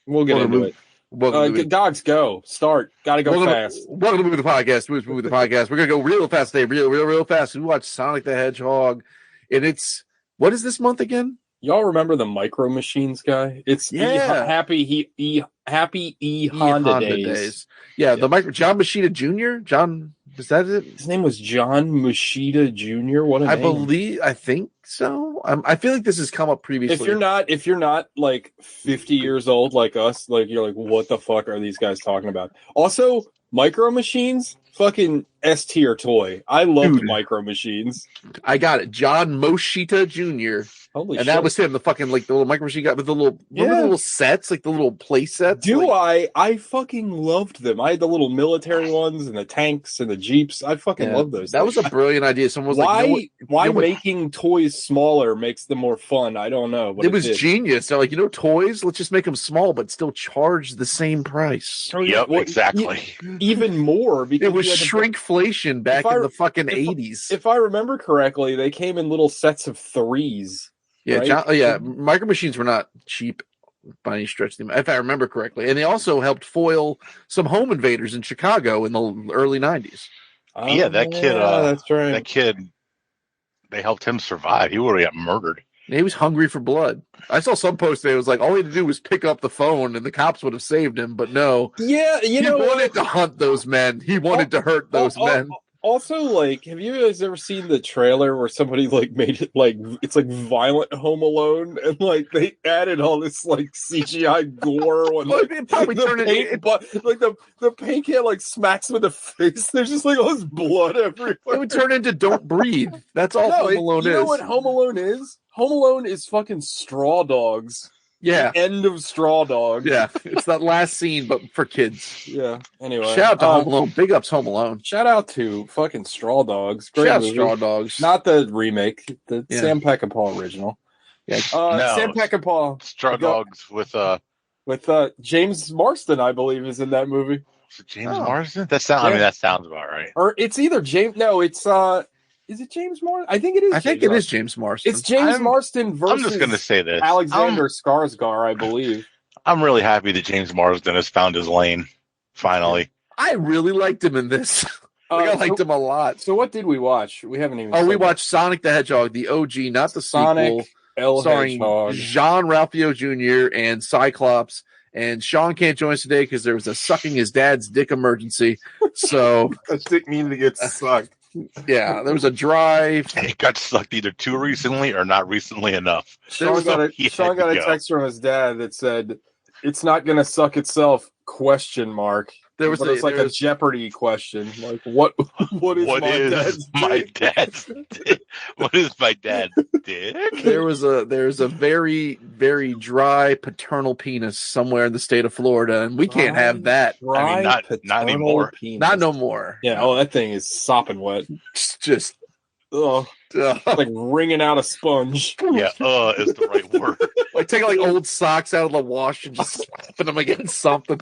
We'll get into it. Welcome to Dogs, go. Start. Gotta go fast. welcome to Move the Podcast. Move the Podcast. We're gonna go real fast today, real fast. We watched Sonic the Hedgehog, and it's what is this month again? Y'all remember the Micro Machines guy? It's Happy Honda days. Yeah, the John Machida Jr. John, is that it? His name was John Machida Jr. What a name. I think so. I feel like this has come up previously. If you're not like 50 years old like us, like you're like, what the fuck are these guys talking about? Also, Micro Machines, fucking S tier toy. I loved Micro Machines. I got it. John Moshita Jr. Holy and shit. That was him, the fucking like the little Micro Machine guy with the little the little sets, like the little play sets. I fucking loved them. I had the little military ones and the tanks and the Jeeps. I fucking loved those. That was a brilliant idea. Someone was why making toys smaller makes them more fun? I don't know. But it was genius. They're like, toys, let's just make them small, but still charge the same price. Yep, exactly. Even more because it was shrinkflation back in the fucking 80s. If I remember correctly, they came in little sets of 3s. Yeah, right? Micro Machines were not cheap by any stretch, if I remember correctly. And they also helped foil some home invaders in Chicago in the early 90s. Yeah, that kid. That's right. That kid, they helped him survive. He would have got murdered. He was hungry for blood. I saw some post there. It was like, all he had to do was pick up the phone and the cops would have saved him. But no. Yeah, he wanted to hunt those men. He wanted to hurt those men. Also, like, have you guys ever seen the trailer where somebody like made it like it's like violent Home Alone and like they added all this like CGI gore when like it probably the paint can like smacks him in the face. There's just like all this blood everywhere. It would turn into Don't Breathe. That's all Home Alone is. You know what Home Alone is? Home Alone is fucking Straw Dogs. Yeah. The end of Straw Dogs. Yeah. It's that last scene, but for kids. Yeah. Anyway. Shout out to Home Alone. Big ups Home Alone. Shout out to fucking Straw Dogs. Great Shout out movie. Straw Dogs. Not the remake. The Sam Peckinpah original. Yeah. Sam Peckinpah. Straw Dogs with James Marsden, I believe, is in that movie. Is it James Marsden? That sounds about right. Or it's either James. No, it's is it James Marsden? I think it is. I think it is James Marsden. It's James Marsden versus. I'm just going to say this. Alexander Skarsgård, I believe. I'm really happy that James Marsden has found his lane. Finally, I really liked him in this. I liked him a lot. So what did we watch? We haven't even. We watched Sonic the Hedgehog, the OG, not the Sonic sequel, starring Jean-Ralphio Jr. and Cyclops. And Sean can't join us today because there was a sucking his dad's dick emergency. So his dick needed to get sucked. Yeah, there was a drive. And it got sucked either too recently or not recently enough. Sean got a text from his dad that said, "It's not going to suck itself?" ? There was a Jeopardy question, like what is my dad's dick? What is my dad's dick? There's a very, very dry paternal penis somewhere in the state of Florida, and we can't have that. I mean, not anymore. Penis. Not no more. Yeah. Oh, that thing is sopping wet. Just like wringing out a sponge. Yeah, is the right word. Like taking like old socks out of the wash and just slapping them against something.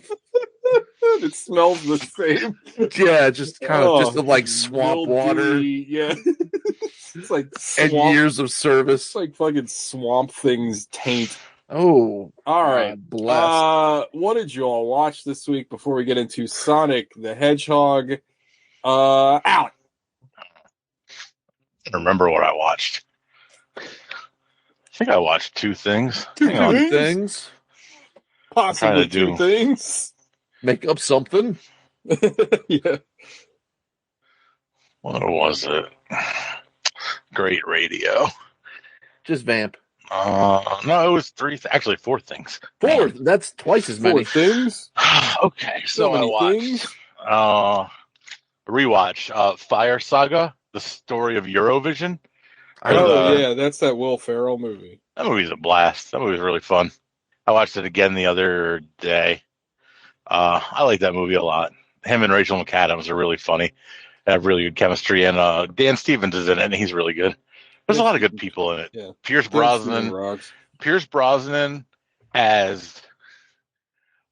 It smells the same. Yeah, just kind of just like swamp water. Yeah. It's like and years of service. It's like fucking Swamp Thing's taint. Oh. All right. Blessed. What did you all watch this week before we get into Sonic the Hedgehog? Out. I remember what I watched. I think I watched two things. Two things? Possibly two things. Make up something. Yeah. What was it? Great radio. Just vamp. No, it was actually four things. Four? That's twice as many. 4 things? Okay, so many I watched things? rewatch Fire Saga, the story of Eurovision. Yeah, that's that Will Ferrell movie. That movie's a blast. That movie's really fun. I watched it again the other day. I like that movie a lot. Him and Rachel McAdams are really funny. They have really good chemistry, and Dan Stevens is in it, and he's really good. There's a lot of good people in it. Yeah. Pierce Brosnan as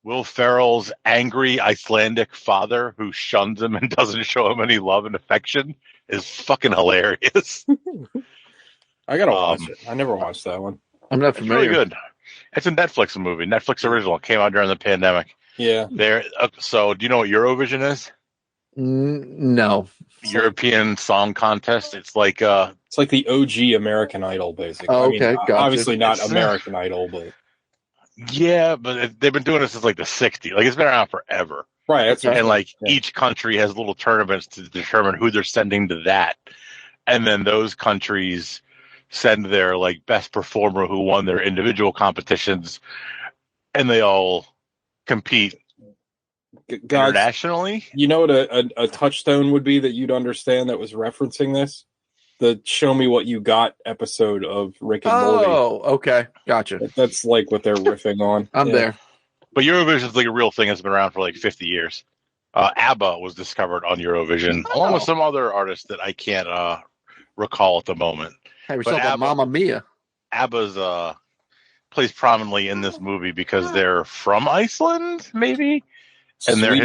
Will Ferrell's angry Icelandic father who shuns him and doesn't show him any love and affection is fucking hilarious. I gotta watch it. I never watched that one. I'm not familiar. It's really good. It's a Netflix movie. Netflix original. It came out during the pandemic. Yeah. So do you know what Eurovision is? No. European Song Contest. It's like the OG American Idol, basically. Oh, okay, gotcha. Obviously not American Idol, but yeah, but they've been doing this since like the '60s. Like it's been around forever, right? Each country has little tournaments to determine who they're sending to that, and then those countries send their like best performer who won their individual competitions, and they all compete internationally. You know what a touchstone would be that you'd understand that was referencing this? The "Show Me What You Got" episode of Rick and Morty. Oh, okay, gotcha. That's like what they're riffing on. I'm there. But Eurovision is like a real thing. It's been around for like 50 years. ABBA was discovered on Eurovision, along with some other artists that I can't recall at the moment. Have yourself a Mamma Mia. ABBA's plays prominently in this movie because they're from Iceland, maybe, and they're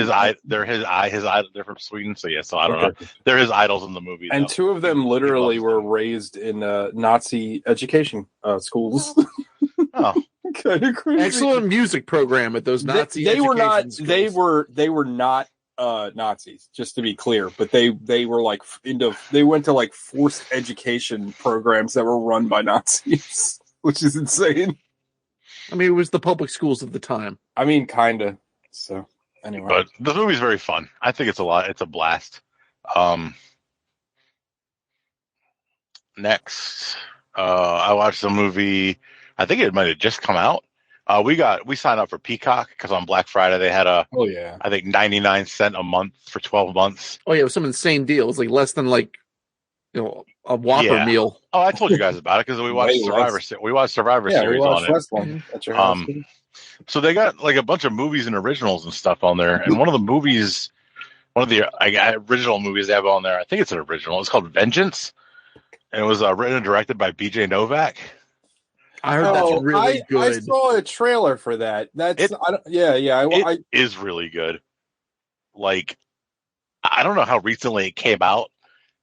from Sweden. So so I don't know. They're his idols in the movie. And two of them literally were raised in Nazi education schools. Oh, kind of crazy. Excellent music program at those Nazi. They were not. Schools. They were not Nazis, just to be clear. But they were like they went to like forced education programs that were run by Nazis, which is insane. I mean, it was the public schools of the time. I mean, kind of. So anyway, but the movie's very fun. I think it's a blast. Next, I watched the movie. I think it might have just come out. We signed up for Peacock because on Black Friday they had I think 99 cents a month for 12 months. Oh yeah, it was some insane deal. It was like less than a Whopper meal. Oh, I told you guys about it because we watched Survivor Series on it. So they got like a bunch of movies and originals and stuff on there, and one of the original movies they have on there, I think it's an original. It's called Vengeance, and it was written and directed by B.J. Novak. I heard that's really good. I saw a trailer for that. It is really good. Like, I don't know how recently it came out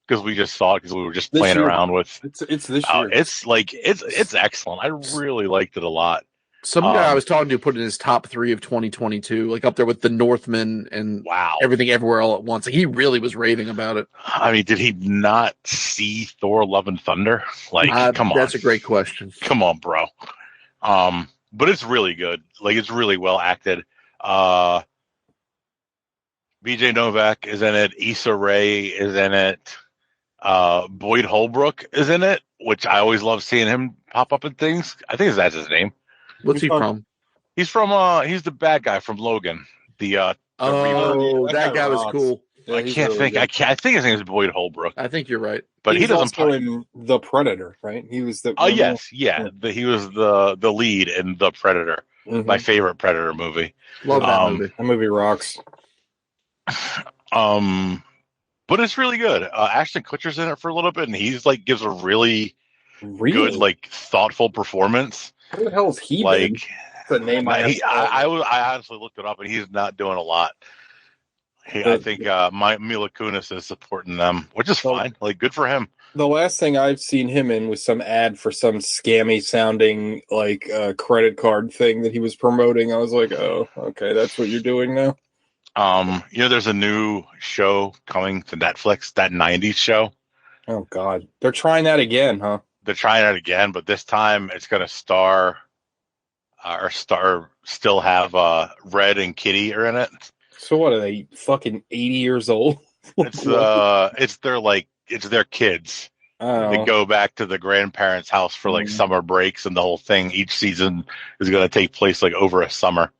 because we just saw it because we were just playing around with. It's this year. It's excellent. I really liked it a lot. Some guy I was talking to put in his top 3 of 2022, like up there with The Northman and Everything Everywhere All at Once. Like, he really was raving about it. I mean, did he not see Thor: Love and Thunder? Like, come on. That's a great question. Come on, bro. But it's really good. Like, it's really well acted. BJ Novak is in it. Issa Rae is in it. Boyd Holbrook is in it, which I always love seeing him pop up in things. I think that's his name. What's he from? He's from he's the bad guy from Logan. That guy was cool. Yeah, I can't think. I think his name is Boyd Holbrook. I think you're right. But he doesn't play in The Predator, right? He was the. Oh yes, yeah. He was the lead in The Predator. Mm-hmm. My favorite Predator movie. Love that movie. That movie rocks. But it's really good. Ashton Kutcher's in it for a little bit, and he's like gives a really good, like thoughtful performance. Who the hell is he? Like the name I honestly looked it up, and he's not doing a lot. I think Mila Kunis is supporting them, which is fine. Like, good for him. The last thing I've seen him in was some ad for some scammy sounding like credit card thing that he was promoting. I was like, oh, okay, that's what you're doing now. There's a new show coming to Netflix, that 90s show. Oh God, they're trying that again, huh? They're trying it again, but this time it's going to still have Red and Kitty are in it. So what are they, fucking 80 years old? It's their kids. Oh. They go back to the grandparents' house for like summer breaks, and the whole thing each season is going to take place like over a summer.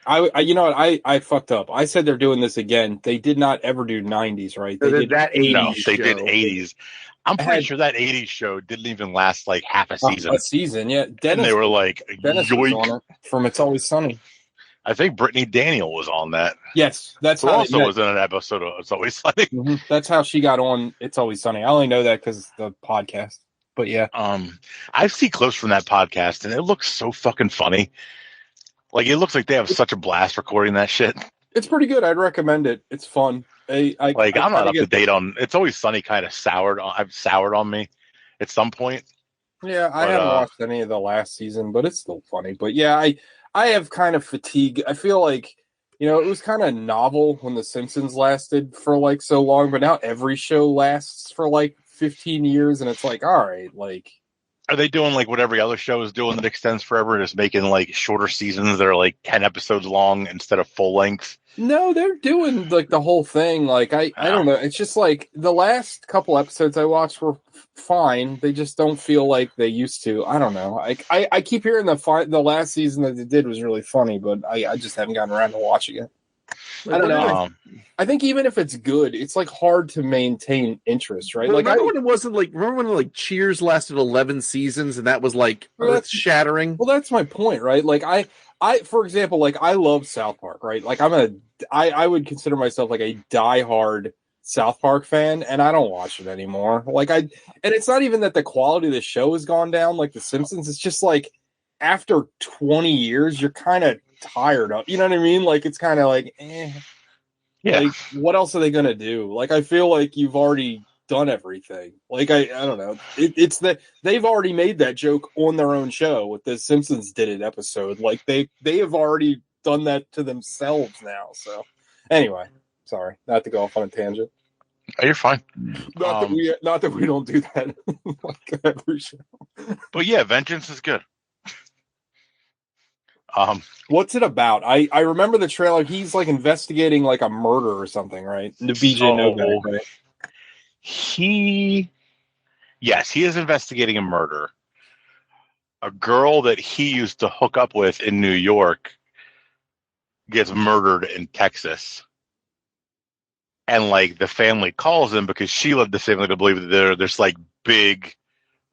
I fucked up. I said they're doing this again. They did not ever do 90s, right? They did that 80s. No, they did 80s. I'm pretty sure that 80s show didn't even last like half a season. A season, yeah. And they were like, Dennis was on it from It's Always Sunny. I think Brittany Daniel was on that. Yes, that's who also was in an episode of It's Always Sunny. Mm-hmm. That's how she got on It's Always Sunny. I only know that because the podcast. But yeah, I see clips from that podcast, and it looks so fucking funny. Like, it looks like they have such a blast recording that shit. It's pretty good. I'd recommend it. It's fun. I'm not up to date on It's Always Sunny. Kind of soured on me at some point. Yeah, I haven't watched any of the last season, but it's still funny. But yeah, I have kind of fatigue. I feel like, it was kind of novel when The Simpsons lasted for like so long, but now every show lasts for like 15 years, and it's like, all right, like. Are they doing like what every other show is doing that extends forever, just making like shorter seasons that are like 10 episodes long instead of full length? No, they're doing like the whole thing. Like I don't know. It's just like the last couple episodes I watched were fine. They just don't feel like they used to. I don't know. I keep hearing the last season that they did was really funny, but I just haven't gotten around to watching it. I don't know. I think even if it's good, it's like hard to maintain interest, right? Like remember when like Cheers lasted 11 seasons and that was like earth shattering? Well, that's my point, right? Like I for example, like I love South Park, right? Like I would consider myself like a diehard South Park fan, and I don't watch it anymore. And it's not even that the quality of the show has gone down like The Simpsons. It's just like after 20 years, you're kind of tired of, you know what I mean? Like it's kind of like, yeah. Like what else are they gonna do? Like I feel like you've already done everything. Like I don't know. It's that they've already made that joke on their own show with the Simpsons Did It episode. Like they have already done that to themselves now. So anyway, sorry, not to go off on a tangent. Oh, you're fine. Not that we don't do that like every show. But yeah, Vengeance is good. What's it about? I remember the trailer. He's like investigating like a murder or something, right? The BJ Novak, right? He is investigating a murder. A girl that he used to hook up with in New York gets murdered in Texas. And like the family calls him because she led the family to believe that there's like big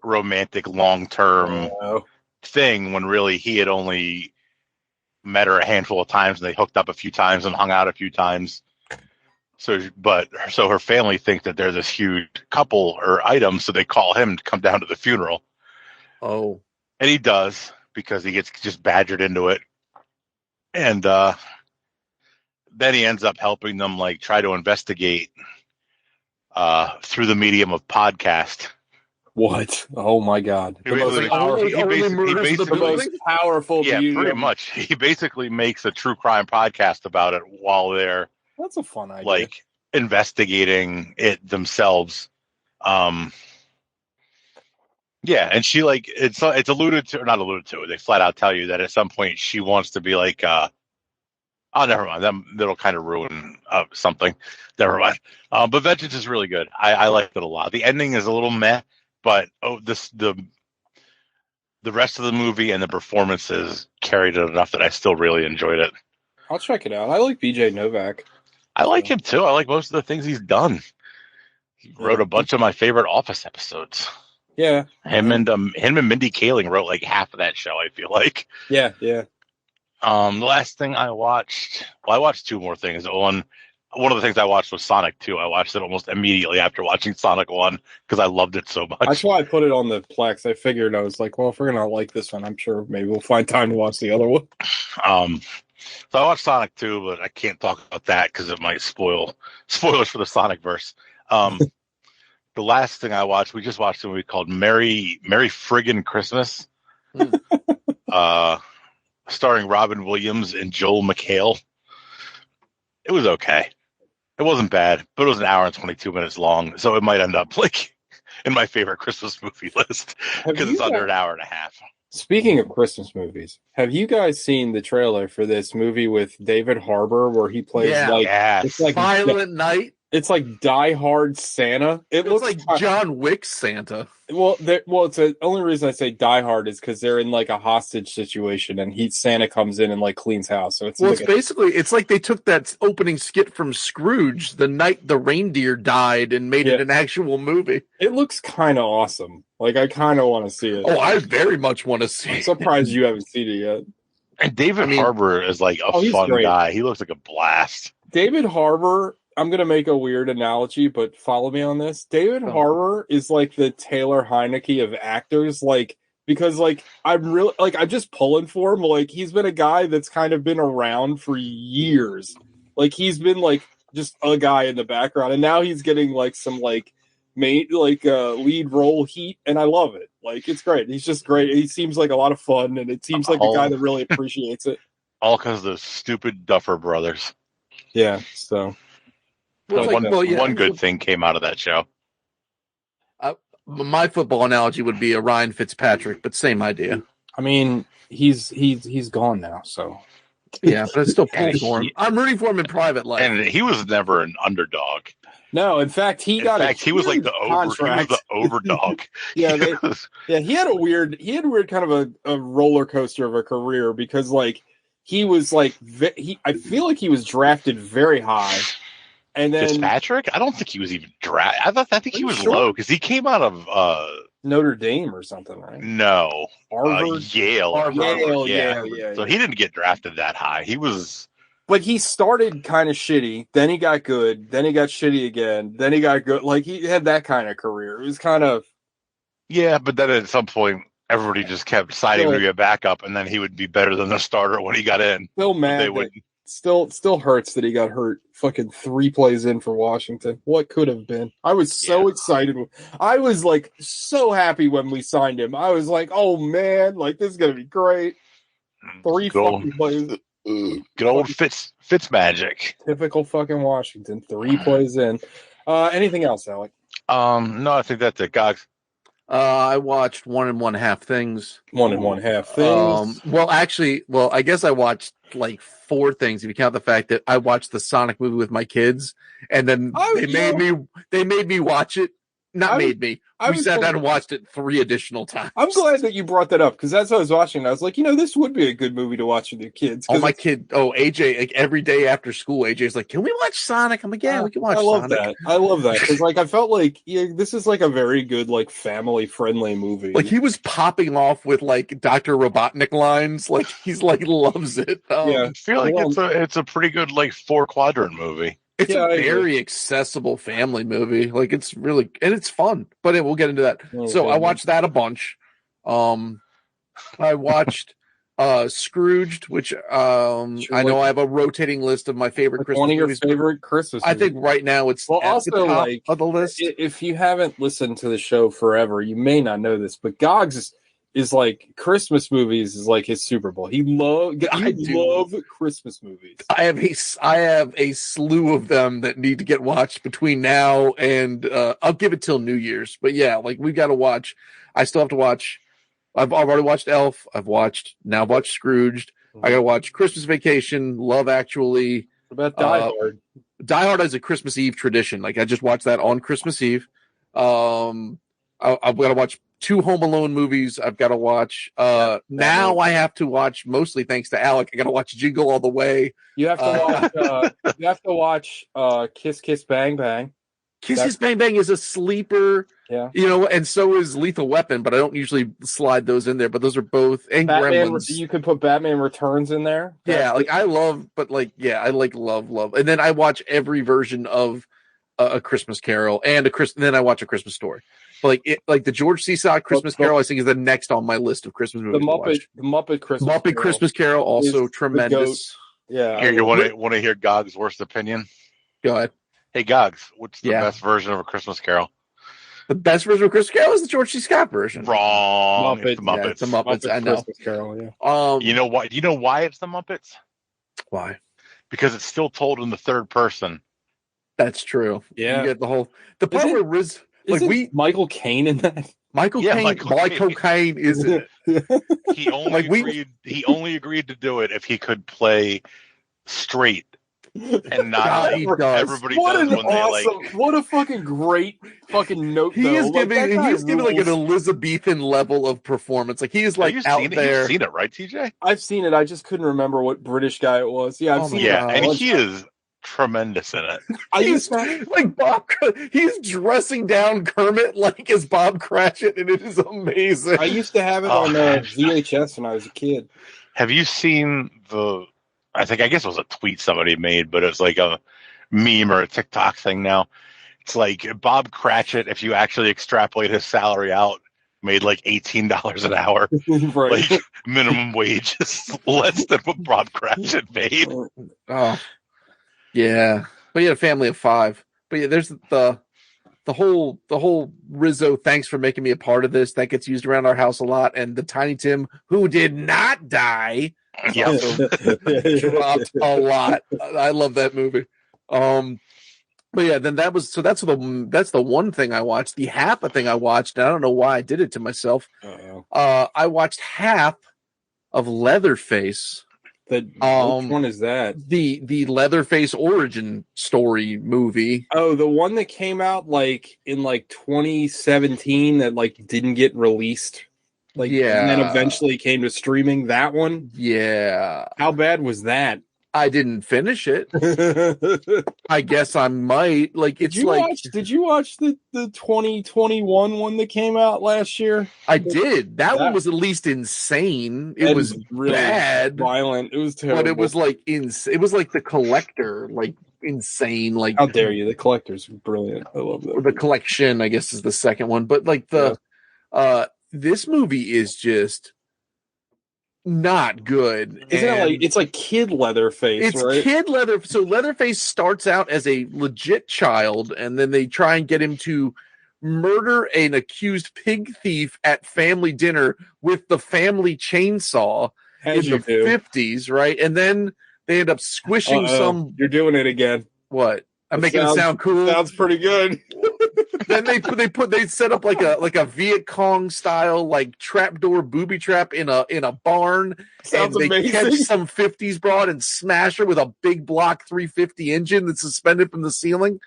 romantic long-term thing when really he had only met her a handful of times and they hooked up a few times and hung out a few times. So her family think that they're this huge couple or item, so they call him to come down to the funeral. Oh. And he does, because he gets just badgered into it. And then he ends up helping them like try to investigate through the medium of podcast. What? Oh my God! The most powerful. Yeah, pretty much. He basically makes a true crime podcast about it while they're. That's a fun idea. Like investigating it themselves. Yeah, and she like it's alluded to or not alluded to. They flat out tell you that at some point she wants to be like. Oh, never mind. That'll kind of ruin something. Never mind. But Vengeance is really good. I liked it a lot. The ending is a little meh. But the rest of the movie and the performances carried it enough that I still really enjoyed it. I'll check it out. I like BJ Novak. I like him too. I like most of the things he's done. He wrote a bunch of my favorite Office episodes. Yeah, him and Mindy Kaling wrote like half of that show. I feel like. Yeah. The last thing I watched. Well, I watched two more things. One of the things I watched was Sonic 2. I watched it almost immediately after watching Sonic 1 because I loved it so much. That's why I put it on the Plex. I figured, I was like, well, if we're going to like this one, I'm sure maybe we'll find time to watch the other one. So I watched Sonic 2, but I can't talk about that because it might spoilers for the Sonic verse. The last thing I watched, we just watched a movie called Merry Friggin' Christmas. Starring Robin Williams and Joel McHale. It was okay. It wasn't bad, but it was an hour and 22 minutes long, so it might end up like in my favorite Christmas movie list because it's under an hour and a half. Speaking of Christmas movies, have you guys seen the trailer for this movie with David Harbour where he plays it's like Violent Night? It's like Die Hard Santa. It looks like John Wick Santa. Well, it's the only reason I say Die Hard is because they're in like a hostage situation, and Santa comes in and like cleans house. So it's it's like they took that opening skit from Scrooge, the night the reindeer died, and made it an actual movie. It looks kind of awesome. Like I kind of want to see it. Oh, I very much want to see it. I'm surprised you haven't seen it yet. And David Harbour is like a fun guy. He looks like a blast. David Harbour. I'm going to make a weird analogy, but follow me on this. David Harbour is like the Taylor Heineke of actors, because I'm just pulling for him. Like, he's been a guy that's kind of been around for years. Like, he's been like just a guy in the background, and now he's getting like some like lead role heat, and I love it. Like, it's great. He's just great. He seems like a lot of fun, and it seems like a guy that really appreciates it. All because of those stupid Duffer brothers. Yeah. So one good thing came out of that show. My football analogy would be a Ryan Fitzpatrick, but same idea. I mean, he's gone now, so yeah, but it's still pulling for him. I'm rooting for him in private life, and he was never an underdog. No, in fact, he was like the overdog. Yeah, he had a weird kind of a roller coaster of a career, because like he was like I feel like he was drafted very high. And then Fitzpatrick, I don't think he was even drafted. I think he was low because he came out of Notre Dame or something, right? No, Harvard, Yale. Yeah. So he didn't get drafted that high. He was, but he started kind of shitty. Then he got good. Then he got shitty again. Then he got good. Like, he had that kind of career. It was kind of but then at some point, everybody just kept siding to be a backup, and then he would be better than the starter when he got in. Still mad. Still hurts that he got hurt fucking 3 plays in for Washington. What could have been? I was so excited. I was like so happy when we signed him. I was like, oh man, like this is gonna be great. 3 fucking plays. Good old Fitz magic. Typical fucking Washington. 3 plays in. Anything else, Alec? No, I think that's it, Gogs. I watched 1 1/2 Things. 1 1/2 Things. I guess I watched like 4 things if you count the fact that I watched the Sonic movie with my kids, and then they made me watch it. We sat down and watched it 3 additional times. I'm glad that you brought that up, because as I was watching it, I was like, this would be a good movie to watch with your kids. AJ, like every day after school, AJ's like, can we watch Sonic? I'm like, yeah, we can watch Sonic. I love that. Because like I felt like this is like a very good like family friendly movie. Like, he was popping off with like Dr. Robotnik lines. Like, he's like loves it. I feel like it's a pretty good like 4-quadrant movie. It's a very accessible family movie. Like, it's really, and it's fun, but we'll get into that. I watched that a bunch. I watched Scrooged, which I know I have a rotating list of my favorite Christmas movies. One of your favorite Christmas movies. I think right now it's at the top of the list. If you haven't listened to the show forever, you may not know this, but Gogs is like Christmas movies is like his Super Bowl. I love Christmas movies. I have a slew of them that need to get watched between now and I'll give it till New Year's. But yeah, like we've got to watch. I still have to watch. I've already watched Elf. I've watched Scrooged. I got to watch Christmas Vacation, Love Actually. What about Die Hard? Die Hard is a Christmas Eve tradition. Like, I just watched that on Christmas Eve. I've got to watch 2 Home Alone movies. I've got to watch. Now I have to watch, mostly thanks to Alec, I got to watch Jingle All the Way. You have to watch. Kiss Kiss Bang Bang. Kiss Bang Bang is a sleeper. Yeah. And so is Lethal Weapon, but I don't usually slide those in there. But those are both, and Gremlins. You could put Batman Returns in there. Yeah, I love. And then I watch every version of A Christmas Carol and then I watch A Christmas Story. But like the George C. Scott Christmas Carol, I think is the next on my list of Christmas movies. The Muppet Christmas Carol, also tremendous. Yeah. Here, you want to hear Gog's worst opinion? Go ahead. Hey, Gogs, what's the best version of A Christmas Carol? The best version of Christmas Carol is the George C. Scott version. Wrong. It's the Muppets. Yeah, it's the Muppets. I know. Christmas Carol, yeah. You know why? Do you know why it's the Muppets? Why? Because it's still told in the third person. That's true. Yeah. You get the part where Riz, like Michael Caine in that. Michael Caine is it? He only agreed to do it if he could play straight. And not everybody does when they like. What a fucking great fucking note. He is giving like an Elizabethan level of performance. Like, he is like out there. You've seen it, right, TJ? I've seen it. I just couldn't remember what British guy it was. Yeah, I've seen it. Yeah, and he is tremendous in it. He's like Bob. He's dressing down Kermit like as Bob Cratchit, and it is amazing. I used to have it on VHS when I was a kid. Have you seen I guess it was a tweet somebody made, but it's like a meme or a TikTok thing now. It's like Bob Cratchit, if you actually extrapolate his salary out, made like $18 an hour. Right. Like, minimum wage is less than what Bob Cratchit made. Oh, yeah. But he had a family of 5. But yeah, there's the whole Rizzo, thanks for making me a part of this, that gets used around our house a lot, and the Tiny Tim who did not die also dropped a lot. I love that movie. But yeah, then that's the one thing I watched. The half a thing I watched, and I don't know why I did it to myself. I watched half of Leatherface. Which one is that? The Leatherface origin story movie. Oh, the one that came out in 2017 that didn't get released. And then eventually came to streaming. That one? Yeah. How bad was that? I didn't finish it. I guess I might. Did you watch the 2021 one that came out last year? I did. That one was at least insane. It was really bad, violent. It was terrible. But it was it was like The Collector, insane. How dare you? The Collector's brilliant. I love that. Or The Collection, I guess, is the second one. But this movie is just not good. Isn't it it's like kid Leatherface, right? It's kid Leatherface. So Leatherface starts out as a legit child, and then they try and get him to murder an accused pig thief at family dinner with the family chainsaw in the 50s, right? And then they end up squishing some. You're doing it again. What? I'm making it sound cool. Sounds pretty good. Then they set up like a Viet Cong style trapdoor booby trap in a barn. Sounds and they amazing. catch some 50s broad and smash her with a big block 350 engine that's suspended from the ceiling.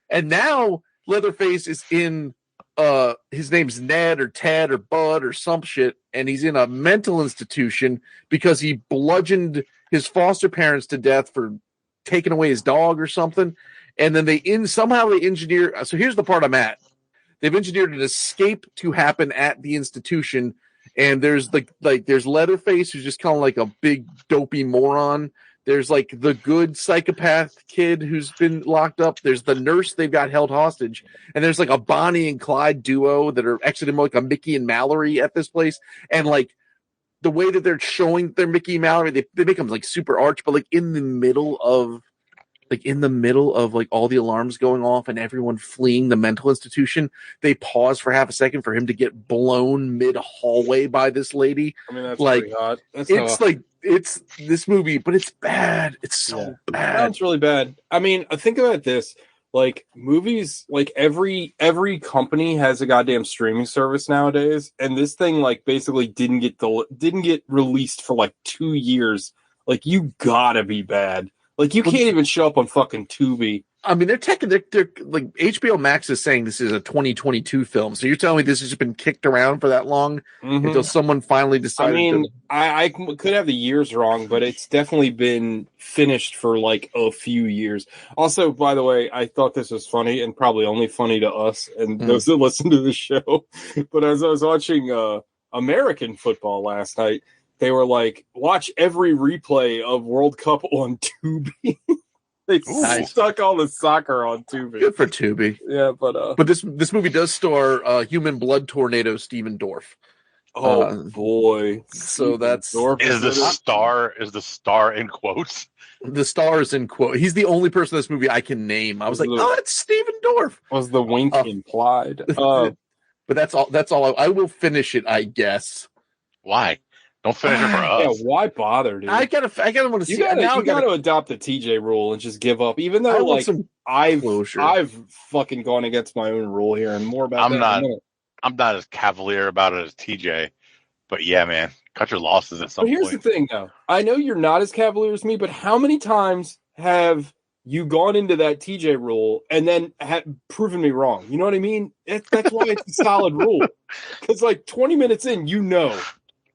And now Leatherface is in his name's Ned or Ted or Bud or some shit, and he's in a mental institution because he bludgeoned his foster parents to death for taking away his dog or something. And then somehow they engineer. So here's the part I'm at. They've engineered an escape to happen at the institution, and there's there's Leatherface, who's just kind of like a big dopey moron. There's the good psychopath kid who's been locked up. There's the nurse they've got held hostage, and there's a Bonnie and Clyde duo that are exiting like a Mickey and Mallory at this place. And the way that they're showing their Mickey and Mallory, they make them super arch, but in the middle of all the alarms going off and everyone fleeing the mental institution, they pause for half a second for him to get blown mid hallway by this lady. I mean, that's pretty hot. It's this movie, but it's bad. It's so bad. It sounds really bad. I mean, think about this. Movies, every company has a goddamn streaming service nowadays, and this thing basically didn't get released for 2 years. You gotta be bad. You can't even show up on fucking Tubi. I mean, they're HBO Max is saying this is a 2022 film. So you're telling me this has been kicked around for that long until someone finally decided? I mean, I could have the years wrong, but it's definitely been finished for a few years. Also, by the way, I thought this was funny and probably only funny to us and those that listen to the show. But as I was watching American football last night, they were watch every replay of World Cup on Tubi. They stuck all the soccer on Tubi. Good for Tubi. Yeah, but this movie does star human blood tornado Steven Dorff. Oh boy! So that's is the star in quotes? The star is in quote. He's the only person in this movie I can name. I was it's Steven Dorff. Was the wink implied? But that's all. That's all. I will finish it, I guess. Why? Don't finish it for us. Yeah, why bother, dude? I gotta want to see. You gotta adopt the TJ rule and just give up. Even though, I've fucking gone against my own rule here, and more about I'm not as cavalier about it as TJ, but yeah, man, cut your losses at some point. But here's the thing, though. I know you're not as cavalier as me, but how many times have you gone into that TJ rule and then proven me wrong? You know what I mean? That's why it's a solid rule. Because 20 minutes in,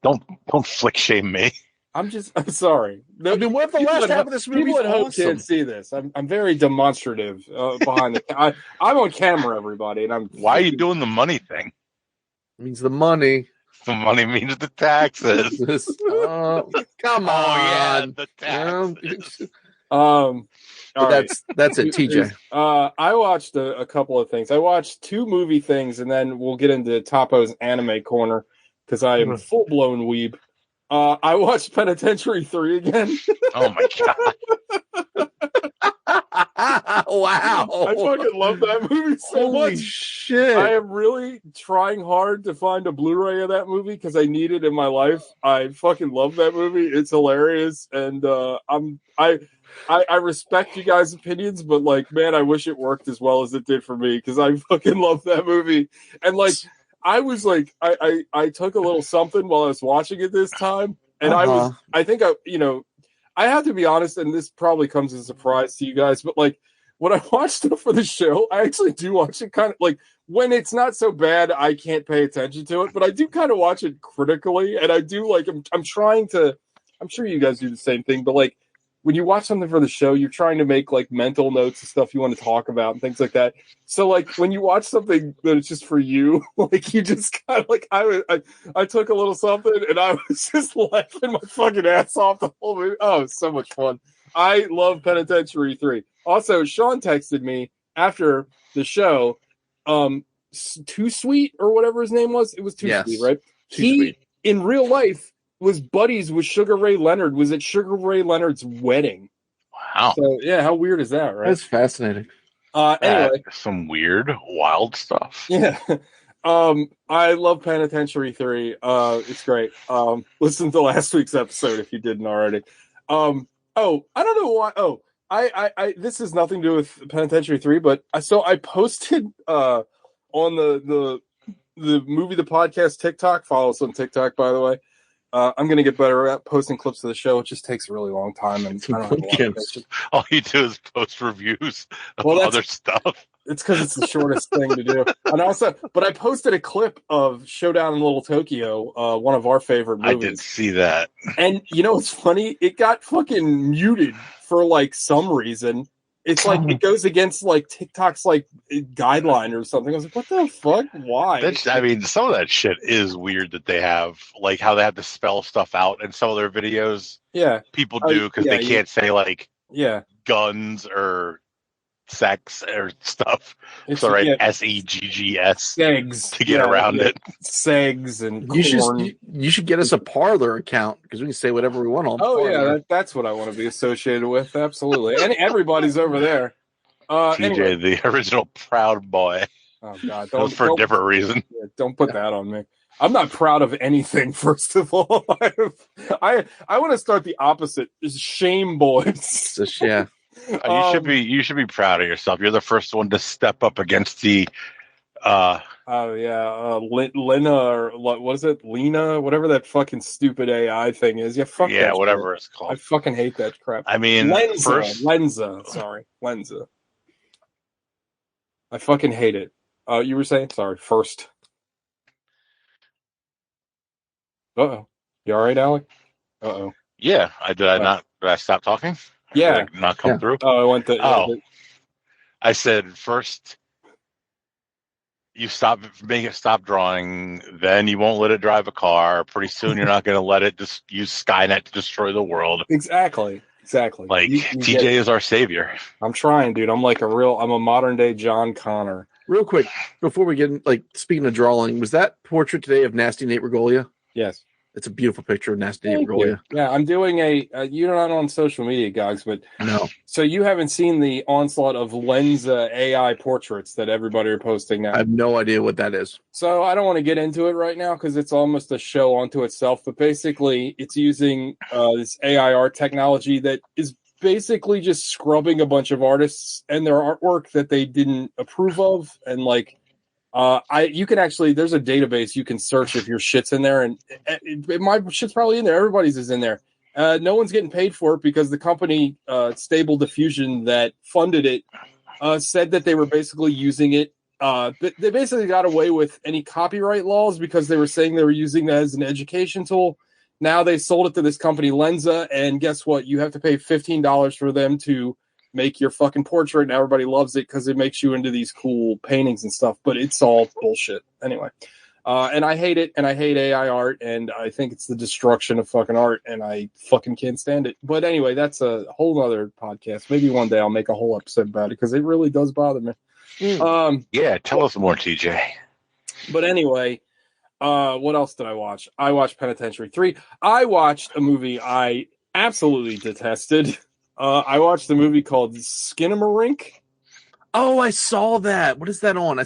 Don't flick shame me. I'm sorry. I mean, what if the last half of this movie? People at home can't see this. I'm very demonstrative behind the. I'm on camera, everybody, and Why are you doing the money thing? It means the money. The money means the taxes. Come on. Yeah, the taxes. That's it, TJ. I watched a couple of things. I watched 2 movie things, and then we'll get into Topo's anime corner. Because I am a full-blown weeb. I watched Penitentiary 3 again. Oh, my God. Wow. I fucking love that movie so Holy much. shit. I am really trying hard to find a Blu-ray of that movie because I need it in my life. I fucking love that movie. It's hilarious. And I respect you guys' opinions, but like, man, I wish it worked as well as it did for me because I fucking love that movie. And like, I was like, I took a little something while I was watching it this time. And I think I have to be honest, and this probably comes as a surprise to you guys, but like when I watch stuff for the show, I actually do watch it kind of like when it's not so bad, I can't pay attention to it, but I do kind of watch it critically, and I do like I'm trying to. I'm sure you guys do the same thing, but like when you watch something for the show, you're trying to make like mental notes of stuff you want to talk about and things like that. So like when you watch something that is just for you, like you just kind of like I took a little something and I was just laughing my fucking ass off the whole movie. Oh, it's so much fun. I love Penitentiary 3. Also, Sean texted me after the show, Too Sweet or whatever his name was. It was Too Sweet, right? Sweet. In real life was buddies with Sugar Ray Leonard, was at Sugar Ray Leonard's wedding. Wow. So yeah, how weird is that, right? That's fascinating. Anyway. Some weird, wild stuff. Yeah. I love Penitentiary 3. It's great. Listen to last week's episode if you didn't already. I don't know why. I this has nothing to do with Penitentiary 3, but I posted on the movie the podcast TikTok. Follow us on TikTok, by the way. I'm gonna get better at posting clips of the show. It just takes a really long time, and I don't have a lot of patience. All you do is post reviews of other stuff. It's because it's the shortest thing to do. And also, but I posted a clip of Showdown in Little Tokyo, one of our favorite movies. I did see that. And you know what's funny? It got fucking muted for like some reason. It's like it goes against like TikTok's like guideline or something. I was like, what the fuck? Why? I mean, some of that shit is weird that they have, like how they have to spell stuff out in some of their videos. Yeah, people do because they can't say like guns or sex or stuff. So right, SEGGS segs to get around it. Segs and corn. You should get us a Parler account because we can say whatever we want on. Oh Parler. Yeah, that's what I want to be associated with. Absolutely, and everybody's over there. TJ, anyway. The original Proud Boy. Oh God, that was for a different reason. Yeah, don't put that on me. I'm not proud of anything. First of all, I want to start the opposite. Is shame boys. Yeah. You should be proud of yourself. You're the first one to step up against the Lena or what is it? Lena, whatever that fucking stupid AI thing is. Yeah, fuck that whatever shit. it's called. I fucking hate that crap. I mean, Lenza. I fucking hate it. You were saying? Sorry, first. Uh-oh. You all right, Alec? Uh-oh. Yeah, did I stop talking? Yeah. Did I not come through? Oh, I went to... I said first you stop drawing, then you won't let it drive a car. Pretty soon you're not going to let it just use Skynet to destroy the world. Exactly. Like, TJ is our savior. I'm trying, dude. I'm a modern day John Connor. Real quick, before we get in, like, speaking of drawing, was that portrait today of Nasty Nate Regolia? Yes. It's a beautiful picture of Nasty Nate Regolia. Yeah, I'm doing you're not on social media, guys, but no. So you haven't seen the onslaught of Lenza AI portraits that everybody are posting now. I have no idea what that is. So I don't want to get into it right now because it's almost a show unto itself. But basically, it's using this AI art technology that is basically just scrubbing a bunch of artists and their artwork that they didn't approve of, and like. You can actually, there's a database you can search if your shit's in there, and my shit's probably in there. Everybody's is in there. No one's getting paid for it because the company, Stable Diffusion, that funded it, said that they were basically using it. They basically got away with any copyright laws because they were saying they were using it as an education tool. Now they sold it to this company, Lenza, and guess what? You have to pay $15 for them to make your fucking portrait, and everybody loves it because it makes you into these cool paintings and stuff, but it's all bullshit anyway. And I hate it, and I hate AI art, and I think it's the destruction of fucking art, and I fucking can't stand it. But anyway, that's a whole other podcast. Maybe one day I'll make a whole episode about it because it really does bother me. Tell us more, TJ. But anyway, what else did I watch? I watched Penitentiary 3. I watched a movie I absolutely detested. I watched a movie called Skinamarink. Oh, I saw that. What is that on?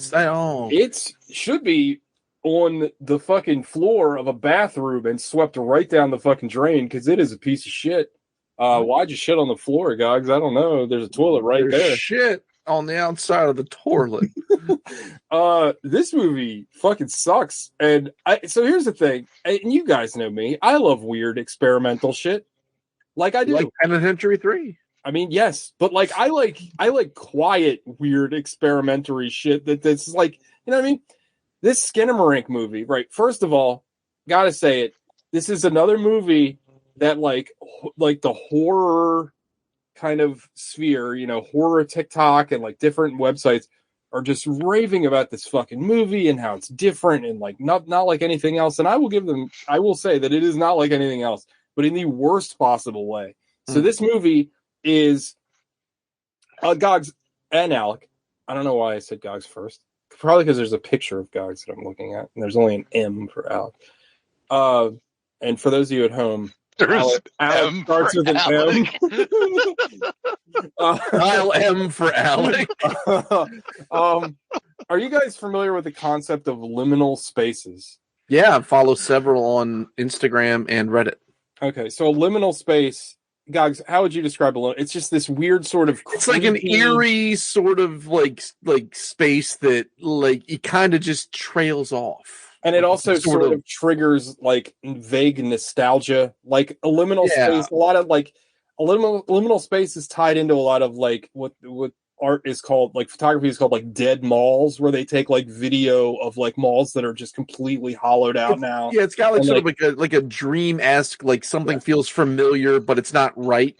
It should be on the fucking floor of a bathroom and swept right down the fucking drain because it is a piece of shit. Why'd you shit on the floor, Gogs? I don't know. There's a toilet right there. Shit on the outside of the toilet. This movie fucking sucks. And so here's the thing, and you guys know me. I love weird experimental shit. Like I do. Like Penitentiary 3. I mean, yes, but like I like quiet, weird, experimentary shit that's like, you know what I mean? This Skinamarink movie, right? First of all, gotta say it. This is another movie that like the horror kind of sphere, you know, horror TikTok and like different websites are just raving about this fucking movie and how it's different and like not like anything else. And I will say that it is not like anything else, but in the worst possible way. So this movie is Gogs and Alec. I don't know why I said Gogs first. Probably because there's a picture of Gogs that I'm looking at, and there's only an M for Alec. And for those of you at home, Alec starts with an Alec. M. I'll M for Alec. Are you guys familiar with the concept of liminal spaces? Yeah, I follow several on Instagram and Reddit. Okay, so a liminal space, Gogs, how would you describe it? It's just this weird sort of It's like an eerie sort of like space that like it kind of just trails off. And it also sort of triggers like vague nostalgia. Like a liminal space, a lot of like a liminal space is tied into a lot of like what art is called, like photography is called like dead malls, where they take like video of like malls that are just completely hollowed out now. Yeah, it's got like sort of like a dream-esque, like something feels familiar, but it's not right.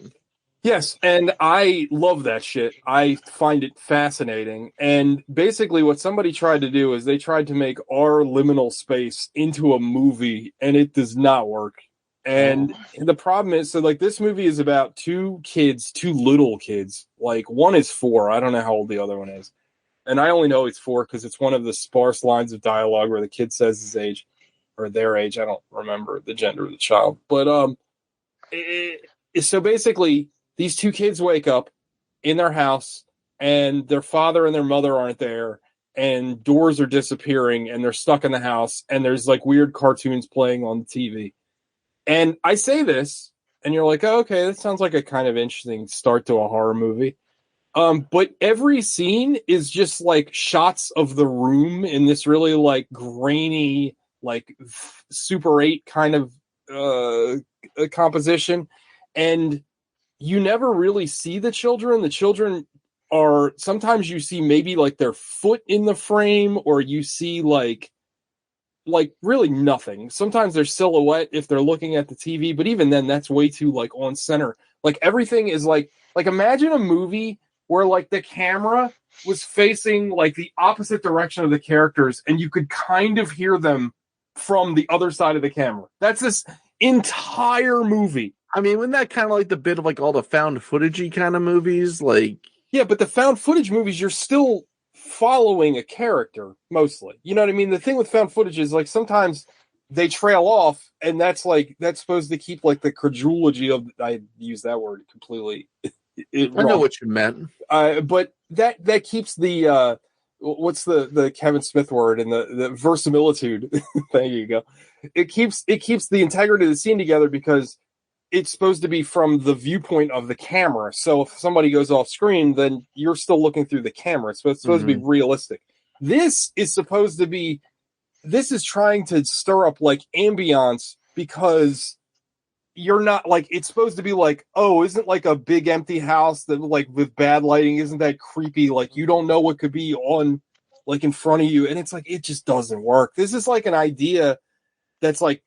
Yes, and I love that shit. I find it fascinating. And basically what somebody tried to do is they tried to make our liminal space into a movie, and it does not work. And the problem is, so like this movie is about two little kids. Like one is 4. I don't know how old the other one is. And I only know it's 4 because it's one of the sparse lines of dialogue where the kid says his age or their age. I don't remember the gender of the child. But so basically these two kids wake up in their house and their father and their mother aren't there and doors are disappearing and they're stuck in the house and there's like weird cartoons playing on the TV. And I say this, and you're like, oh, okay, that sounds like a kind of interesting start to a horror movie. But every scene is just like shots of the room in this really like grainy, like Super 8 kind of composition. And you never really see the children. The children are, sometimes you see maybe like their foot in the frame, or you see like really nothing. Sometimes there's silhouette if they're looking at the TV, but even then that's way too like on center. Like everything is like imagine a movie where like the camera was facing like the opposite direction of the characters and you could kind of hear them from the other side of the camera. That's this entire movie. I mean, wasn't that kind of like the bit of like all the found footagey kind of movies? Like, yeah, but the found footage movies, you're still following a character mostly. You know what I mean? The thing with found footage is like sometimes they trail off, and that's supposed to keep like the credulity of, I use that word completely. I know what you meant. But that keeps the what's the Kevin Smith word, and the verisimilitude. There you go. It keeps the integrity of the scene together because it's supposed to be from the viewpoint of the camera. So if somebody goes off screen, then you're still looking through the camera. So it's supposed to be realistic. This is trying to stir up like ambiance because you're not like, it's supposed to be like, oh, isn't like a big empty house that like with bad lighting, isn't that creepy? Like you don't know what could be on like in front of you. And it's like, it just doesn't work. This is like an idea that's like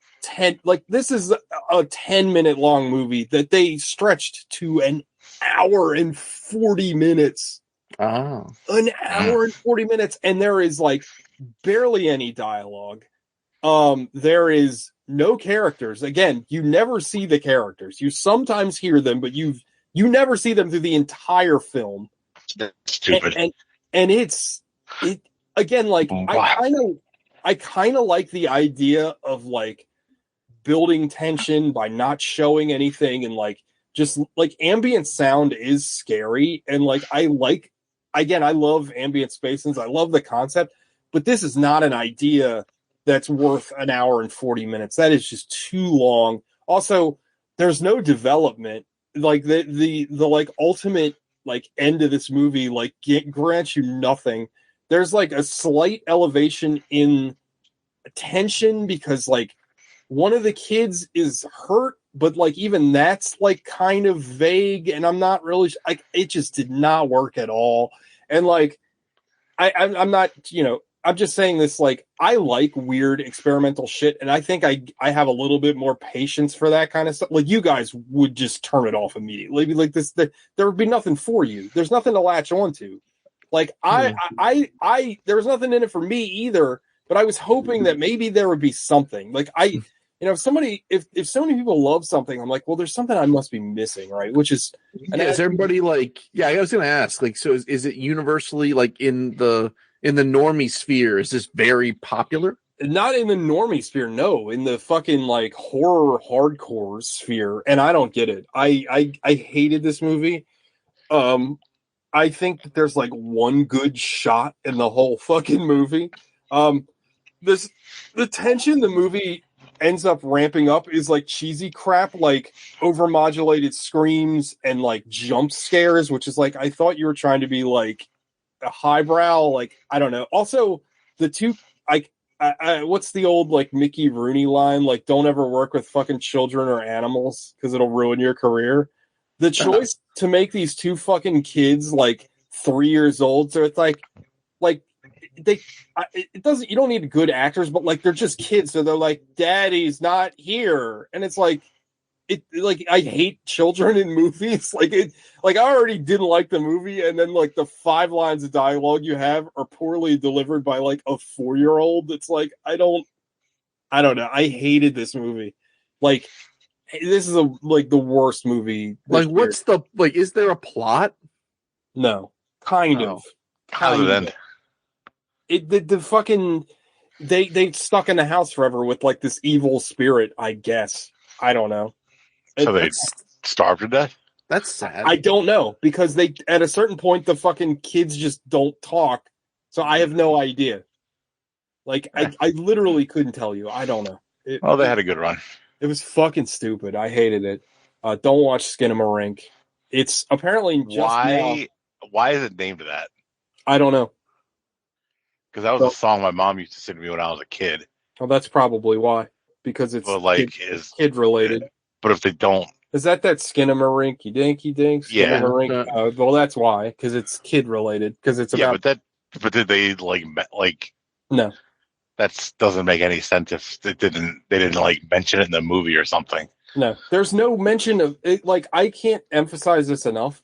this is a 10-minute long movie that they stretched to an hour and 40 minutes. Oh. An hour and 40 minutes, and there is like barely any dialogue. There is no characters. Again, you never see the characters. You sometimes hear them, but you never see them through the entire film. That's stupid. And it again, like wow. I kind of like the idea of like building tension by not showing anything, and like just like ambient sound is scary, and like I again, I love ambient space scenes. I love the concept, but this is not an idea that's worth an hour and 40 minutes. That is just too long. Also, there's no development. Like the like ultimate like end of this movie like grants you nothing. There's like a slight elevation in tension because like one of the kids is hurt, but like even that's like kind of vague, and I'm not really like it just did not work at all. And like I'm not, I'm just saying this, like, I like weird experimental shit, and I think I have a little bit more patience for that kind of stuff. Like, you guys would just turn it off immediately. Like this, there would be nothing for you. There's nothing to latch onto. Like, there was nothing in it for me either, but I was hoping that maybe there would be something. Like, if so many people love something, I'm like, well, there's something I must be missing, right? Which is, is everybody like, I was going to ask, like, so is it universally like in the normie sphere? Is this very popular? Not in the normie sphere, no. In the fucking like horror hardcore sphere, and I don't get it. I hated this movie. I think that there's like one good shot in the whole fucking movie. The tension the movie ends up ramping up is like cheesy crap, like overmodulated screams and like jump scares, which is like, I thought you were trying to be like a highbrow, like, I don't know. Also, the two, like, what's the old like Mickey Rooney line? Like, don't ever work with fucking children or animals because it'll ruin your career. The choice to make these two fucking kids like 3 years old, so it's like it doesn't. You don't need good actors, but like they're just kids, so they're like, "Daddy's not here," and it's like, I hate children in movies. I already didn't like the movie, and then like the 5 lines of dialogue you have are poorly delivered by like a 4-year-old. It's like, I don't know. I hated this movie. Like, this is the worst movie. Like, what's the like? Is there a plot? No, kind of. How did it end? The fucking they stuck in the house forever with like this evil spirit, I guess. I don't know. So they starved to death? That's sad. I don't know, because they at a certain point the fucking kids just don't talk. So I have no idea. Like, I literally couldn't tell you. I don't know. They had a good run. It was fucking stupid. I hated it. Don't watch Skinamarink. It's apparently just Why is it named that? I don't know. Because that was a song my mom used to sing to me when I was a kid. Well, that's probably why. Because it's kid related. But if they don't, is that Skinamarink dinky dink? Yeah. Well, that's why, because it's kid related. Because it's about. But did they like No. That doesn't make any sense if they didn't like mention it in the movie or something. No, there's no mention of it. Like, I can't emphasize this enough.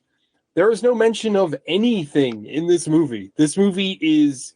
There is no mention of anything in this movie. This movie is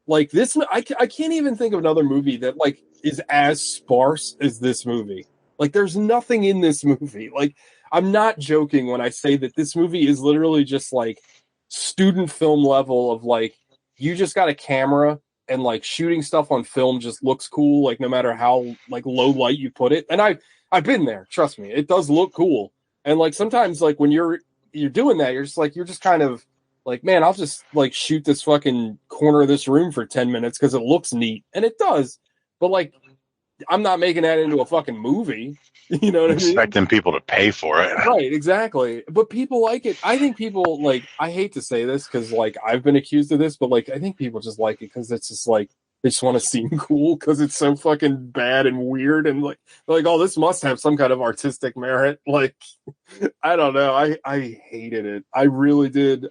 like this. I can't even think of another movie that like is as sparse as this movie. Like, there's nothing in this movie. Like, I'm not joking when I say that this movie is literally just like student film level of like, you just got a camera and like shooting stuff on film just looks cool. Like, no matter how like low light you put it. And I've been there. Trust me. It does look cool. And like, sometimes like when you're doing that, you're just kind of like, man, I'll just like shoot this fucking corner of this room for 10 minutes because it looks neat. And it does. But like, I'm not making that into a fucking movie. You know what I mean? Expecting people to pay for it. Right, exactly. But people like it. I think people like, I hate to say this because like I've been accused of this, but like I think people just like it because it's just like they just want to seem cool because it's so fucking bad and weird and like, oh, this must have some kind of artistic merit. Like, I don't know. I hated it. I really did.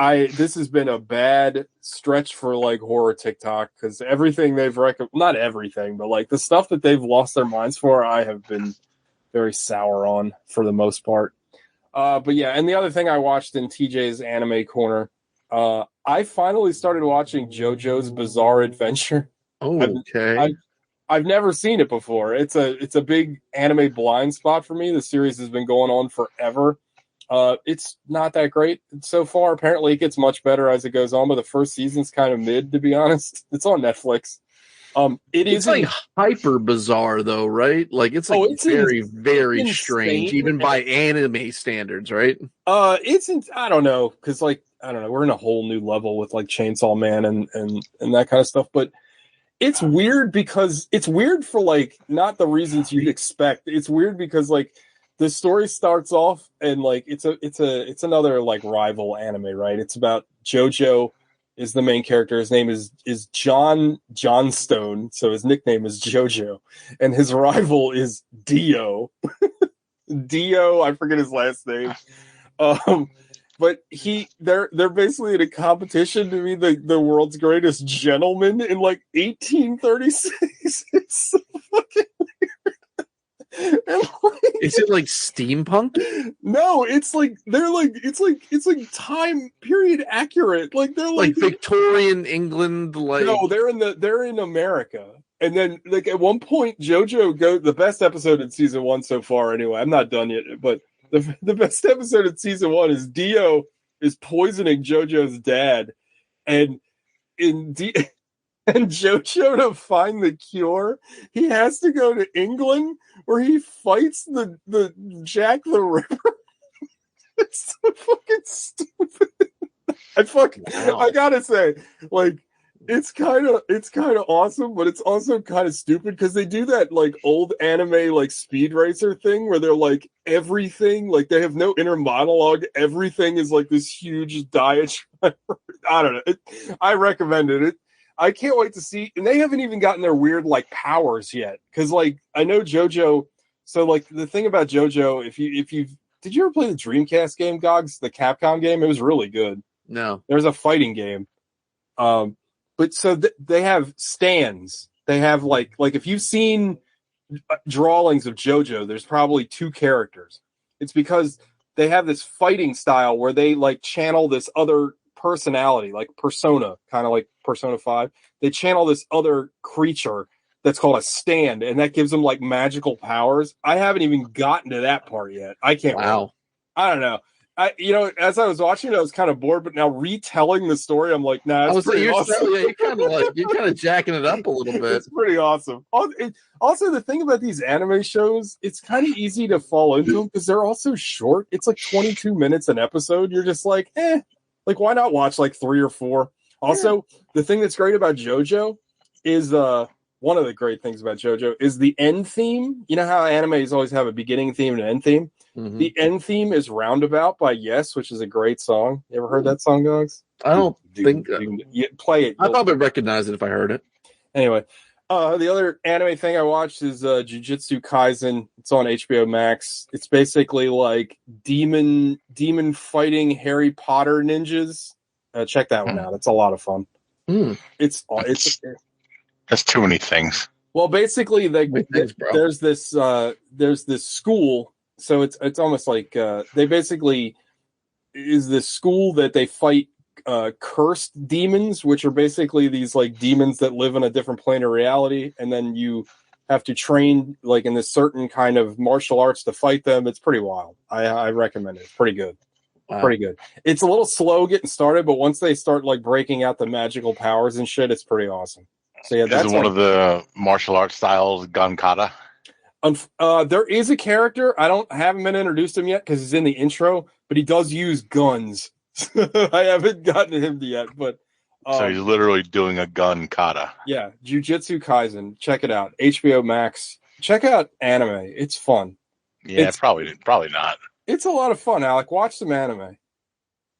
This has been a bad stretch for like horror TikTok because everything they've not everything, but like the stuff that they've lost their minds for, I have been very sour on for the most part. But yeah, and the other thing I watched in TJ's anime corner, I finally started watching JoJo's Bizarre Adventure. Oh, okay. I've never seen it before. It's a big anime blind spot for me. The series has been going on forever. It's not that great so far. Apparently it gets much better as it goes on, but the first season's kind of mid, to be honest. It's on Netflix. It's like hyper bizarre though, right? Like it's like very strange, even by anime standards, right? I don't know, because like I don't know, we're in a whole new level with like Chainsaw Man and that kind of stuff, but it's weird because it's weird for like not the reasons you'd expect. It's weird because like the story starts off and like it's another like rival anime, right? It's about JoJo is the main character. His name is John Johnstone, so his nickname is JoJo, and his rival is Dio. Dio, I forget his last name. But they're basically in a competition to be the world's greatest gentleman in like 1836. It's so fucking weird. And is it like steampunk? No, it's like it's like time period accurate. Like they're like Victorian England. Like no, they're in America. And then like at one point, JoJo the best episode in season 1 so far. Anyway, I'm not done yet, but the best episode in season 1 is Dio is poisoning JoJo's dad, and and JoJo to find the cure, he has to go to England where he fights the Jack the Ripper. It's so fucking stupid. I gotta say, like, it's kind of awesome, but it's also kind of stupid because they do that like old anime like Speed Racer thing where they're like everything, like they have no inner monologue. Everything is like this huge diatribe. I don't know. I recommend it. I can't wait to see. And they haven't even gotten their weird like powers yet because like I know JoJo. So like the thing about JoJo, if you did you ever play the Dreamcast game, Gogs, the Capcom game? It was really good. No, there's a fighting game. But so they have stands. They have like if you've seen drawings of JoJo, there's probably 2 characters. It's because they have this fighting style where they like channel this other personality, like Persona, kind of like Persona 5. They channel this other creature that's called a stand, and that gives them like magical powers. I haven't even gotten to that part yet. I can't. Wow. Wait. I don't know. As I was watching it, I was kind of bored, but now retelling the story, I'm like, nah, it's pretty awesome. You're kind of jacking it up a little bit. It's pretty awesome. Also, the thing about these anime shows, it's kind of easy to fall into them because they're also short. It's like 22 minutes an episode. You're just like, like why not watch like 3 or 4? Also, the thing that's great about JoJo is one of the great things about JoJo is the end theme. You know how animes always have a beginning theme and an end theme? Mm-hmm. The end theme is Roundabout by Yes, which is a great song. You ever heard that song, Dogs? I don't think... play it. I'd probably recognize it if I heard it. Anyway, the other anime thing I watched is Jujutsu Kaisen. It's on HBO Max. It's basically like demon fighting Harry Potter ninjas. Check that one out. It's a lot of fun. It's That's too many things. Well, basically, there's this school. So it's almost like they basically is this school that they fight cursed demons, which are basically these like demons that live in a different plane of reality, and then you have to train like in this certain kind of martial arts to fight them. It's pretty wild. I recommend it. It's pretty good. Wow. Pretty good. It's a little slow getting started, but once they start like breaking out the magical powers and shit, it's pretty awesome. So yeah, that's one of the martial arts styles, gun kata. There is a character. I haven't been introduced to him yet because he's in the intro, but he does use guns. I haven't gotten to him yet, but so he's literally doing a gun kata. Yeah, Jujutsu Kaisen. Check it out. HBO Max. Check out anime. It's fun. Yeah, probably not. It's a lot of fun, Alec. Watch some anime.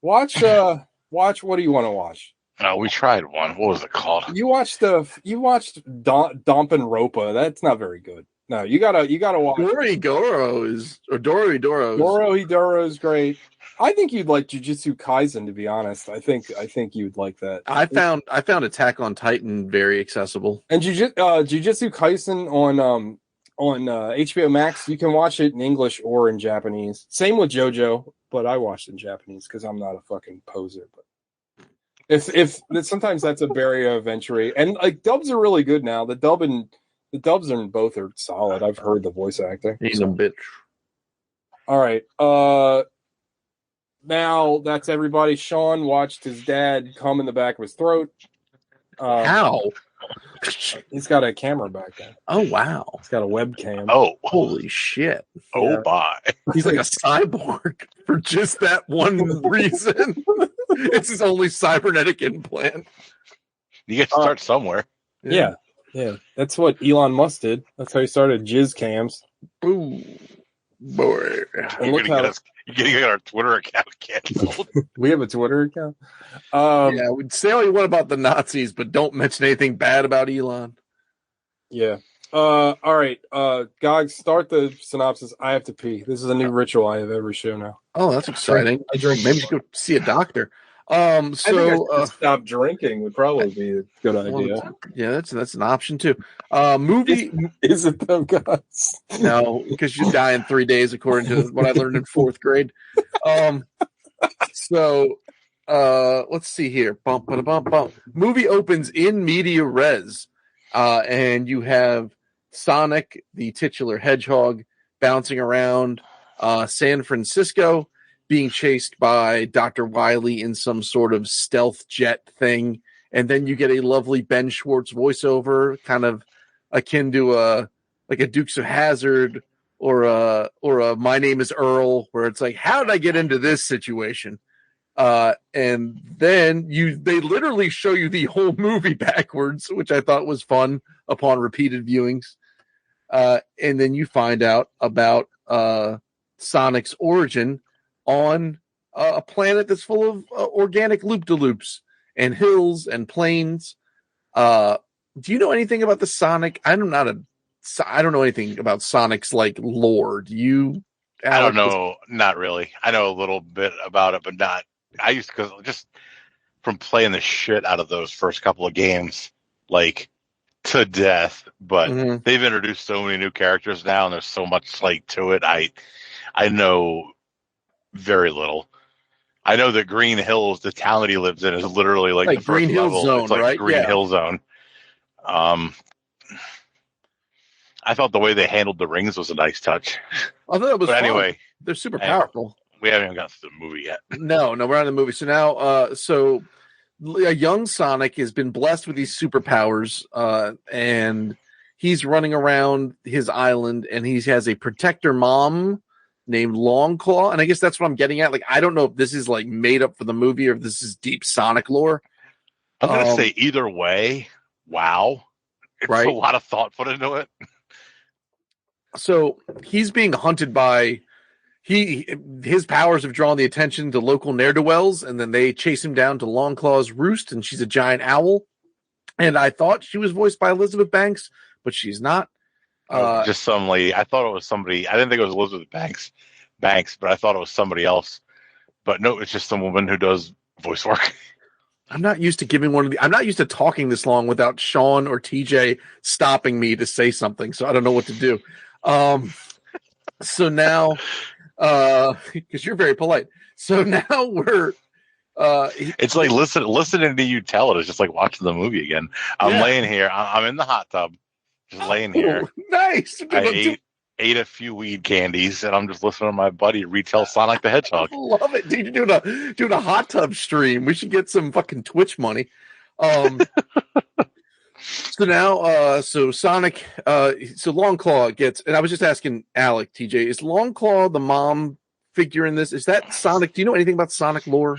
Watch. What do you want to watch? No, we tried one. What was it called? You watched Danganronpa. That's not very good. No, you gotta watch. Dorohedoro is great. I think you'd like Jujutsu Kaisen, to be honest. I think you'd like that. I found Attack on Titan very accessible. And Jujutsu Kaisen on HBO Max, you can watch it in English or in Japanese. Same with JoJo, but I watched it in Japanese because I'm not a fucking poser. But if sometimes that's a barrier of entry, and like dubs are really good now. The dubs in both are solid. I've heard the voice acting. He's a bitch. All right. Now that's everybody. Sean watched his dad come in the back of his throat. How? He's got a camera back there. Oh, wow. He's got a webcam. Oh. Holy shit. Oh, my. He's like a cyborg for just that one reason. It's his only cybernetic implant. You get to start somewhere. Yeah. That's what Elon Musk did. That's how he started Jizz Cams. Ooh, boy. You're going to get our Twitter account canceled. We have a Twitter account? Yeah, we'd say all you want about the Nazis, but don't mention anything bad about Elon. Yeah. All right. Gog, start the synopsis. I have to pee. This is a new ritual I have every show now. Oh, that's exciting. I drink. Maybe you should go see a doctor. I think I should stop drinking would probably be a good idea. Yeah, that's an option too. Movie is it though, guys? No, because you die in 3 days, according to what I learned in 4th grade. Let's see here. Bump, bump, bump. Movie opens in media res, and you have Sonic, the titular hedgehog, bouncing around San Francisco, being chased by Dr. Wily in some sort of stealth jet thing. And then you get a lovely Ben Schwartz voiceover, kind of akin to a Dukes of Hazzard or a My Name is Earl, where it's like, how did I get into this situation? And then they literally show you the whole movie backwards, which I thought was fun upon repeated viewings. And then you find out about Sonic's origin on a planet that's full of organic loop-de-loops and hills and plains. Do you know anything about the Sonic? I don't know anything about Sonic's like lore. Do you? I don't know. Not really. I know a little bit about it, but not. I used to just from playing the shit out of those first couple of games, like to death. But they've introduced so many new characters now, and there's so much like to it. I know very little. I know that Green Hills, the town that he lives in, is literally like the first Green Hill level. Zone, it's like right? Green Hill Zone. I thought the way they handled the rings was a nice touch. I thought it was fun. Anyway, they're super powerful. We haven't even gotten to the movie yet. No, we're not in the movie. So now, a young Sonic has been blessed with these superpowers, and he's running around his island, and he has a protector mom named Longclaw, and I guess that's what I'm getting at. Like, I don't know if this is like made up for the movie or if this is deep Sonic lore. I'm gonna say either way. Wow, it's right? A lot of thought put into it. So he's being hunted by his powers have drawn the attention to local ne'er-do-wells, and then they chase him down to Longclaw's roost, and she's a giant owl. And I thought she was voiced by Elizabeth Banks, but she's not. Just some lady. I thought it was somebody. I didn't think it was Elizabeth Banks, but I thought it was somebody else. But no, it's just some woman who does voice work. I'm not used to I'm not used to talking this long without Sean or TJ stopping me to say something. So I don't know what to do. So now, because you're very polite. So now we're. It's like listening to you tell it is just like watching the movie again. I'm laying here. I'm in the hot tub. Just laying here. Nice. I ate a few weed candies, and I'm just listening to my buddy retell Sonic the Hedgehog. I love it, dude. You're doing a hot tub stream. We should get some fucking Twitch money. So now, so Sonic, so Longclaw gets, and I was just asking Alec, TJ, is Longclaw the mom figure in this? Is that Sonic? Do you know anything about Sonic lore?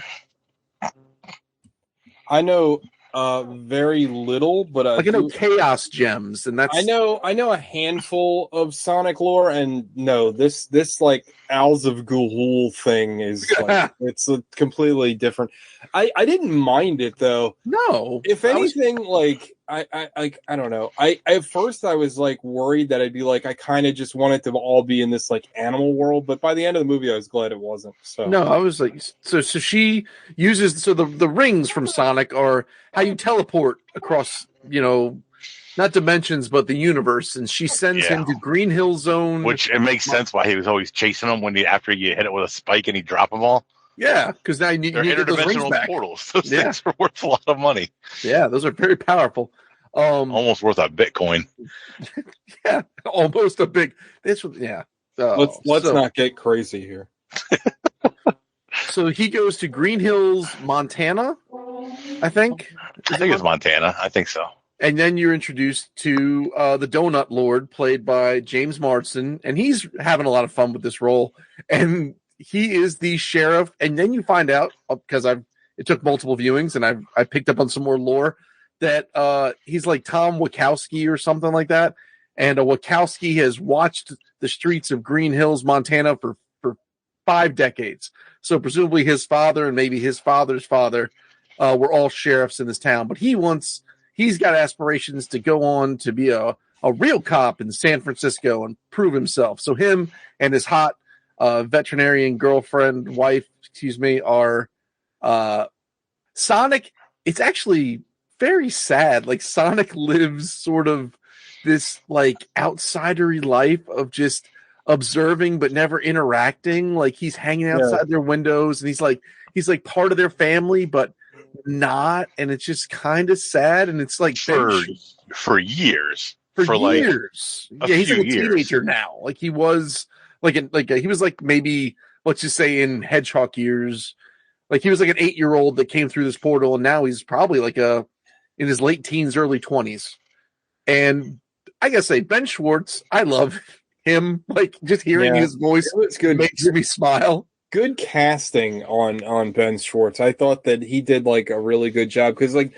I know very little, but I know Chaos Gems, and that's I know a handful of Sonic lore, and no, this like Owls of Ga'Hoole thing is like it's a completely different. I didn't mind it though. No, if anything, I don't know. I at first I was like worried that I'd be like I kind of just wanted to all be in this like animal world, but by the end of the movie I was glad it wasn't. So no, I was like so she uses the rings from Sonic are how you teleport across, not dimensions but the universe, and she sends him to Green Hill Zone, which it makes sense why he was always chasing them after you hit it with a spike and he drop them all. Yeah, because now you need interdimensional portals. Those things are worth a lot of money. Yeah, those are very powerful. Almost worth a Bitcoin. Yeah, almost a big. Let's not get crazy here. So he goes to Green Hills, Montana, I think. I think it's Montana. I think so. And then you're introduced to the Donut Lord, played by James Marsden, and he's having a lot of fun with this role. And he is the sheriff. And then you find out, because it took multiple viewings, and I picked up on some more lore, that he's like Tom Wachowski or something like that. And Wachowski has watched the streets of Green Hills, Montana for 5 decades. So presumably his father and maybe his father's father were all sheriffs in this town. But he's got aspirations to go on to be a real cop in San Francisco and prove himself. So him and his hot veterinarian wife, are Sonic. It's actually very sad. Like Sonic lives sort of this like outsidery life of just observing but never interacting. Like he's hanging outside their windows, and he's like part of their family, but not. And it's just kind of sad. And it's like for years. For years. Yeah, he's like a teenager now. Like he was he was like maybe, let's just say in Hedgehog years, like he was like an 8-year-old that came through this portal, and now he's probably like in his late teens, early 20s. And I gotta say, Ben Schwartz, I love him. Like just hearing his voice makes me smile. Good casting on Ben Schwartz. I thought that he did like a really good job, because like,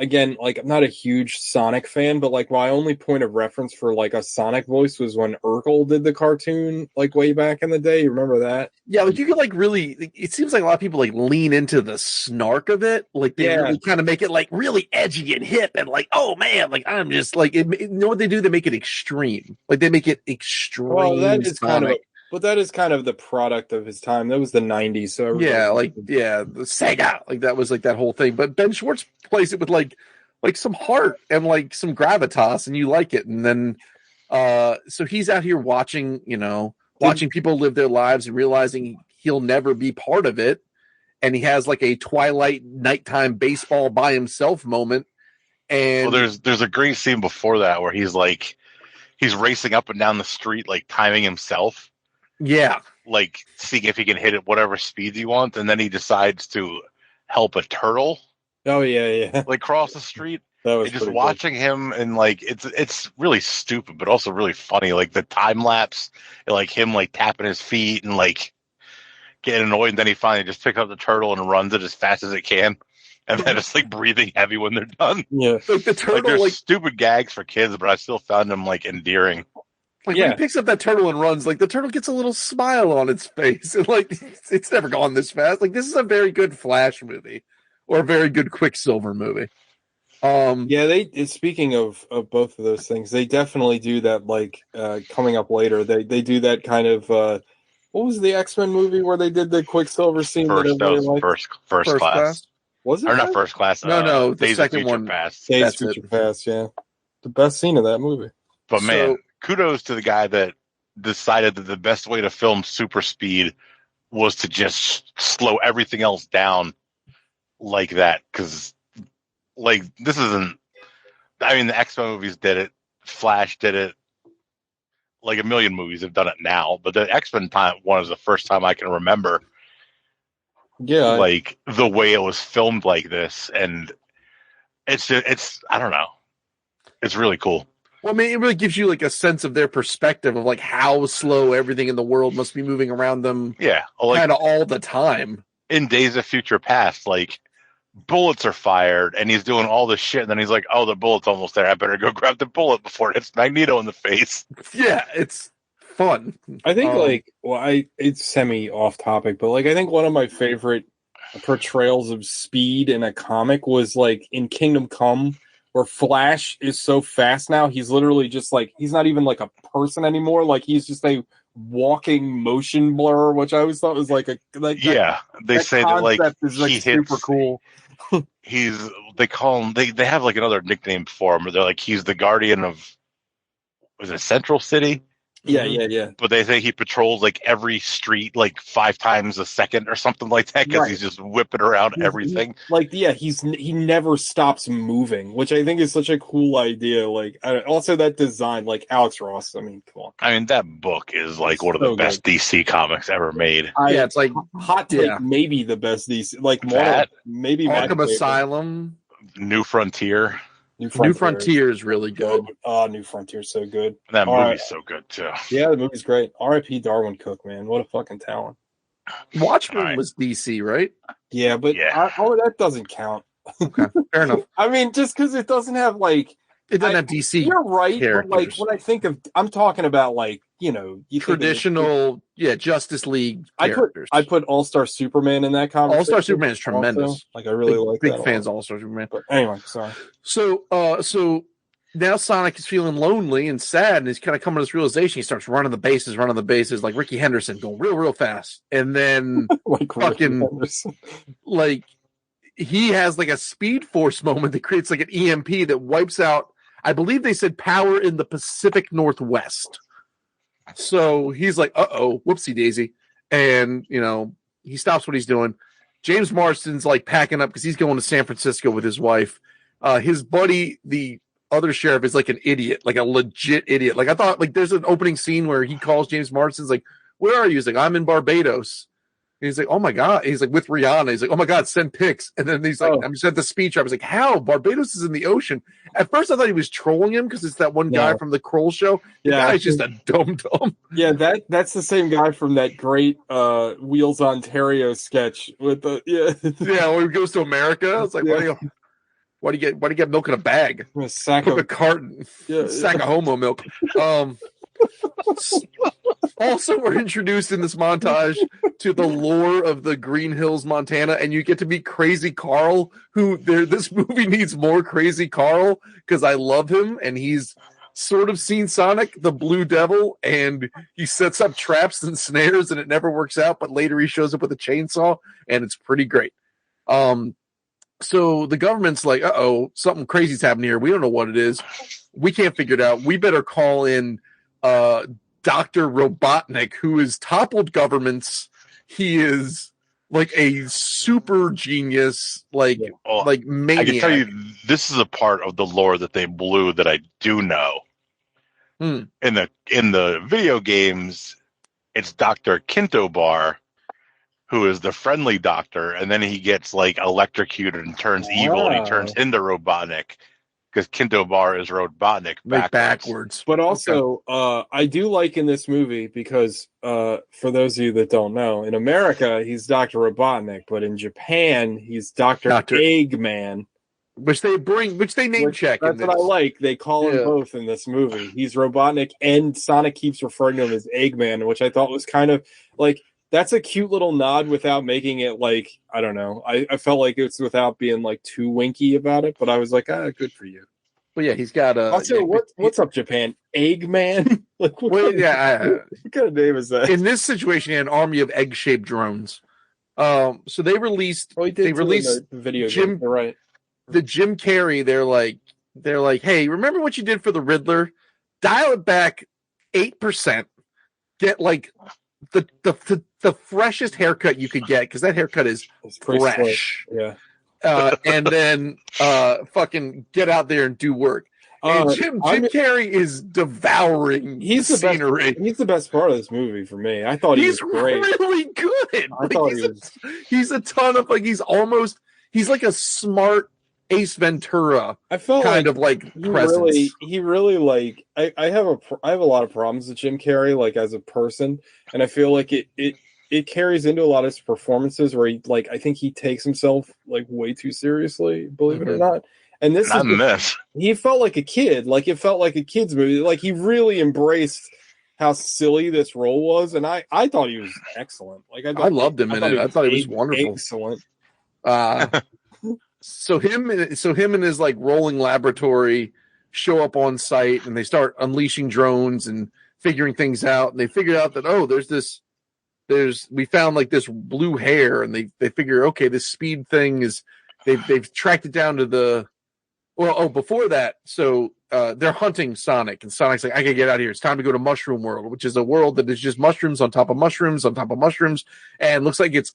again, like I'm not a huge Sonic fan, but like my only point of reference for like a Sonic voice was when Urkel did the cartoon like way back in the day. You remember that? Yeah, like you could like really, it seems like a lot of people like lean into the snark of it. Like they really kind of make it like really edgy and hip and like, oh man, like I'm just like, you know what they do? They make it extreme. Like they make it extreme. Well, that is but that is kind of the product of his time. That was the 90s. So the Sega, like that was like that whole thing. But Ben Schwartz plays it with like some heart and like some gravitas, and you like it. And then, so he's out here watching people live their lives and realizing he'll never be part of it. And he has like a twilight nighttime baseball by himself moment. And there's a great scene before that where he's racing up and down the street, like timing himself. Yeah. Like seeing if he can hit it whatever speed he wants, and then he decides to help a turtle. Oh yeah. Like cross the street. That was just watching him, and like it's really stupid, but also really funny. Like the time lapse, like him like tapping his feet and like getting annoyed, and then he finally just picks up the turtle and runs it as fast as it can. And then it's like breathing heavy when they're done. Yeah. Like the turtle, like there's stupid gags for kids, but I still found them like endearing. Like when he picks up that turtle and runs, like the turtle gets a little smile on its face, and like it's never gone this fast. Like this is a very good Flash movie, or a very good Quicksilver movie. Speaking of both of those things, they definitely do that. Like coming up later, they do that kind of. What was the X-Men movie where they did the Quicksilver scene? First class. Was it? Or not First Class? No, the Days second of Future one. Past. Days of Future Past. Yeah, the best scene of that movie. But man, kudos to the guy that decided that the best way to film super speed was to just slow everything else down like that. Because, like, this isn't. I mean, the X-Men movies did it. Flash did it. Like a million movies have done it now, but the X-Men one is the first time I can remember. Yeah, like the way it was filmed like this, and it's I don't know, it's really cool. Well, I mean, it really gives you like a sense of their perspective of like how slow everything in the world must be moving around them. Yeah, like, kind of all the time. In Days of Future Past, like bullets are fired, and he's doing all this shit, and then he's like, "Oh, the bullet's almost there. I better go grab the bullet before it hits Magneto in the face." Yeah, it's fun. I think it's semi off topic, but like I think one of my favorite portrayals of speed in a comic was like in Kingdom Come, where Flash is so fast now, he's literally just like, he's not even like a person anymore. Like he's just a walking motion blur, which I always thought was like they say that like is like super cool. They call him, they have like another nickname for him, where they're like, he's the guardian of, was it Central City? Yeah. But they say he patrols like every street like 5 times a second or something like that, because he's just whipping around everything. He never stops moving, which I think is such a cool idea. Like also that design, like Alex Ross. I mean, come on. I mean, that book is like one of the best DC comics ever made. It's like hot take, maybe the best DC. Like that, maybe Arkham Asylum. New Frontier. New Frontier is really good. Oh, New Frontier is so good. That movie's so good too. Yeah, the movie's great. R.I.P. Darwin Cook, man. What a fucking talent. Watchmen was DC, right? Yeah, but that doesn't count. Okay, fair enough. I mean, just because it doesn't have it doesn't have DC. You're right, characters. But when I think of, I'm talking about traditional, Justice League characters. I put All-Star Superman in that conversation. All-Star Superman is tremendous. Also. I really like big that. Big fans of All-Star Superman. But anyway, sorry. So now Sonic is feeling lonely and sad, and he's kind of coming to this realization. He starts running the bases like Ricky Henderson, going real fast, and then he has a Speed Force moment that creates an EMP that wipes out. I believe they said power in the Pacific Northwest. So he's like, uh-oh, whoopsie daisy. And, he stops what he's doing. James Marsden's packing up because he's going to San Francisco with his wife. His buddy, the other sheriff, is an idiot, a legit idiot. I thought there's an opening scene where he calls James Marsden's where are you? He's like, I'm in Barbados. And he's like, oh my God. He's with Rihanna. He's like, oh my God, send pics. And then he's I'm just at the speech. I was like, how? Barbados is in the ocean. At first I thought he was trolling him because it's that one guy from the Kroll show. The guy's just a dum-dum. Yeah, that's the same guy from that great Wheels Ontario sketch with the when he goes to America. I was like, why do you get milk in a bag? A sack of a carton. Sack of homo milk. Also, we're introduced in this montage to the lore of the Green Hills, Montana, and you get to meet Crazy Carl, this movie needs more Crazy Carl because I love him, and he's sort of seen Sonic, the Blue Devil, and he sets up traps and snares, and it never works out, but later he shows up with a chainsaw, and it's pretty great. So the government's like, uh-oh, something crazy's happening here. We don't know what it is. We can't figure it out. We better call in Dr. Robotnik, who has toppled governments. He is a super genius, maniac. I can tell you, this is a part of the lore that they blew that I do know. In the video games, it's Dr. Kintobar, who is the friendly doctor, and then he gets electrocuted and turns evil, and he turns into Robotnik. Because Kintobar is Robotnik backwards. But also, I do like in this movie because, for those of you that don't know, in America, he's Dr. Robotnik, but in Japan, he's Dr. Eggman. Which they name check. That's what I like. They call him both in this movie. He's Robotnik, and Sonic keeps referring to him as Eggman, which I thought was kind of that's a cute little nod without making it I don't know. I felt like it's without being too winky about it, but I was like, good for you. But yeah, he's got a. Also, what's up, Japan? Eggman? What kind of name is that? In this situation, he had an army of egg-shaped drones. So they released. They released the video game. You're right. The Jim Carrey. They're like, hey, remember what you did for the Riddler? Dial it back 8%. Get the freshest haircut you could get, because that haircut is fresh. Yeah. And then fucking get out there and do work. And Jim Carrey is devouring scenery. He's the best part of this movie for me. I thought he was great. He's really good. I thought he's a ton of he's like a smart Ace Ventura. I felt presence. He really I have a lot of problems with Jim Carrey as a person, and I feel like it carries into a lot of his performances where he I think he takes himself way too seriously, believe it or not. And he felt like a kid. It felt like a kid's movie. He really embraced how silly this role was, and I thought he was excellent. I loved him in it. I thought he was wonderful. Excellent. So him and his rolling laboratory show up on site, and they start unleashing drones and figuring things out. And they figure out that we found this blue hair, and they figure, okay, this speed thing is they've tracked it down to before that. So they're hunting Sonic, and Sonic's like, I gotta get out of here. It's time to go to Mushroom World, which is a world that is just mushrooms on top of mushrooms on top of mushrooms, and looks like it's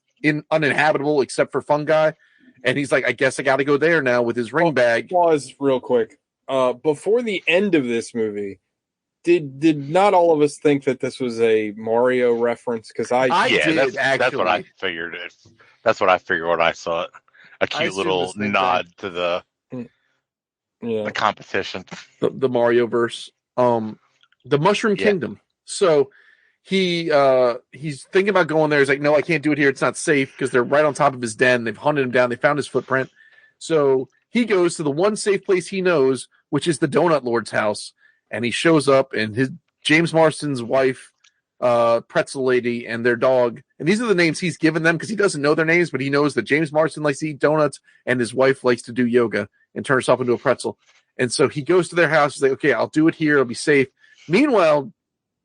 uninhabitable except for fungi. And he's like, I guess I got to go there now with his ring bag. Pause real quick. Before the end of this movie, did not all of us think that this was a Mario reference? Because I did, that's what I actually. figured. That's what I figured when I saw it. A cute little nod to the the competition, the Mario verse, the Mushroom Kingdom. So he's thinking about going there. He's like, no, I can't do it here. It's not safe because they're right on top of his den. They've hunted him down. They found his footprint. So he goes to the one safe place he knows, which is the Donut Lord's house. And he shows up, and his James Marsden's wife, Pretzel Lady, and their dog. And these are the names he's given them because he doesn't know their names, but he knows that James Marsden likes to eat donuts and his wife likes to do yoga and turn herself into a pretzel. And so he goes to their house. He's like, okay, I'll do it here. It'll be safe. Meanwhile,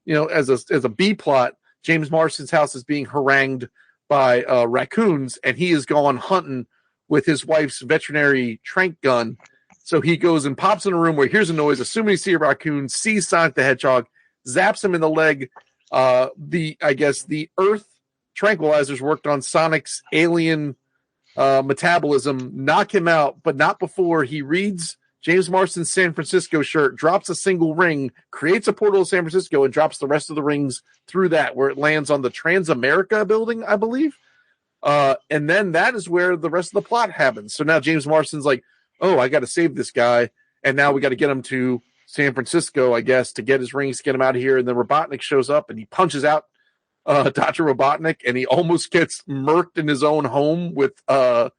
as a B plot, James Marsden's house is being harangued by raccoons, and he is gone hunting with his wife's veterinary tranq gun. So he goes and pops in a room where he hears a noise, assuming he sees a raccoon, sees Sonic the Hedgehog, zaps him in the leg. The Earth tranquilizers worked on Sonic's alien metabolism, knock him out, but not before he reads James Marsden's San Francisco shirt, drops a single ring, creates a portal to San Francisco, and drops the rest of the rings through that, where it lands on the Transamerica building, I believe. And then that is where the rest of the plot happens. So now James Marsden's like, oh, I got to save this guy, and now we got to get him to San Francisco, I guess, to get his rings, to get him out of here. And then Robotnik shows up, and he punches out Dr. Robotnik, and he almost gets murked in his own home with a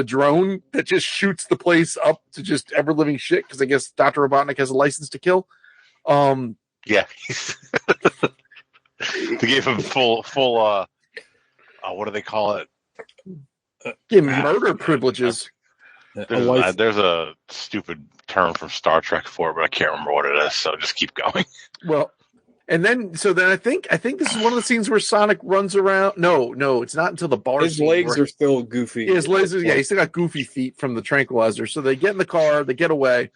drone that just shoots the place up to just ever-living shit, because I guess Dr. Robotnik has a license to kill. Yeah. They gave him full what do they call it? Murder privileges. There's a stupid term from Star Trek for it, but I can't remember what it is, so just keep going. Well, and then I think this is one of the scenes where Sonic runs around. No, it's not until the bar. His legs are still goofy. His legs, he's still got goofy feet from the tranquilizer. So they get in the car, they get away.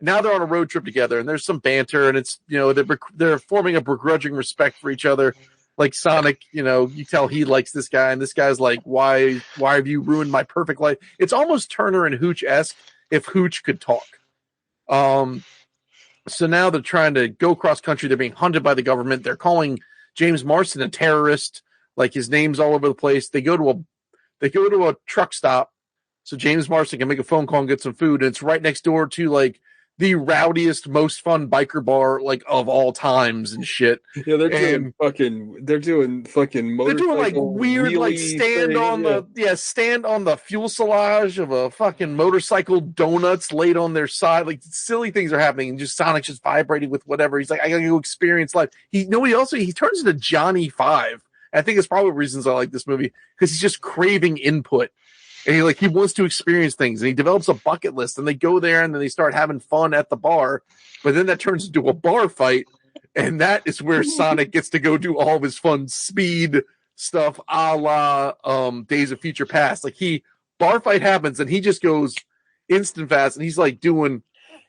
Now they're on a road trip together, and there's some banter, and it's they're forming a begrudging respect for each other. Like Sonic, you tell he likes this guy, and this guy's like, why have you ruined my perfect life? It's almost Turner and Hooch-esque if Hooch could talk. So now they're trying to go cross country. They're being hunted by the government. They're calling James Marsden a terrorist. Like, his name's all over the place. They go to a truck stop so James Marsden can make a phone call and get some food. And it's right next door to like the rowdiest, most fun biker bar like of all times and shit. Yeah, they're doing fucking motorcycle. They're doing like weird like stand on the fuselage of a fucking motorcycle, donuts laid on their side. Like, silly things are happening, and just Sonic's just vibrating with whatever. He's like, I gotta go experience life. He turns into Johnny Five. And I think it's probably reasons I like this movie, because he's just craving input. And he wants to experience things, and he develops a bucket list, and they go there, and then they start having fun at the bar. But then that turns into a bar fight, and that is where Sonic gets to go do all of his fun speed stuff, a la Days of Future Past. Like, bar fight happens, and he just goes instant fast, and he's like doing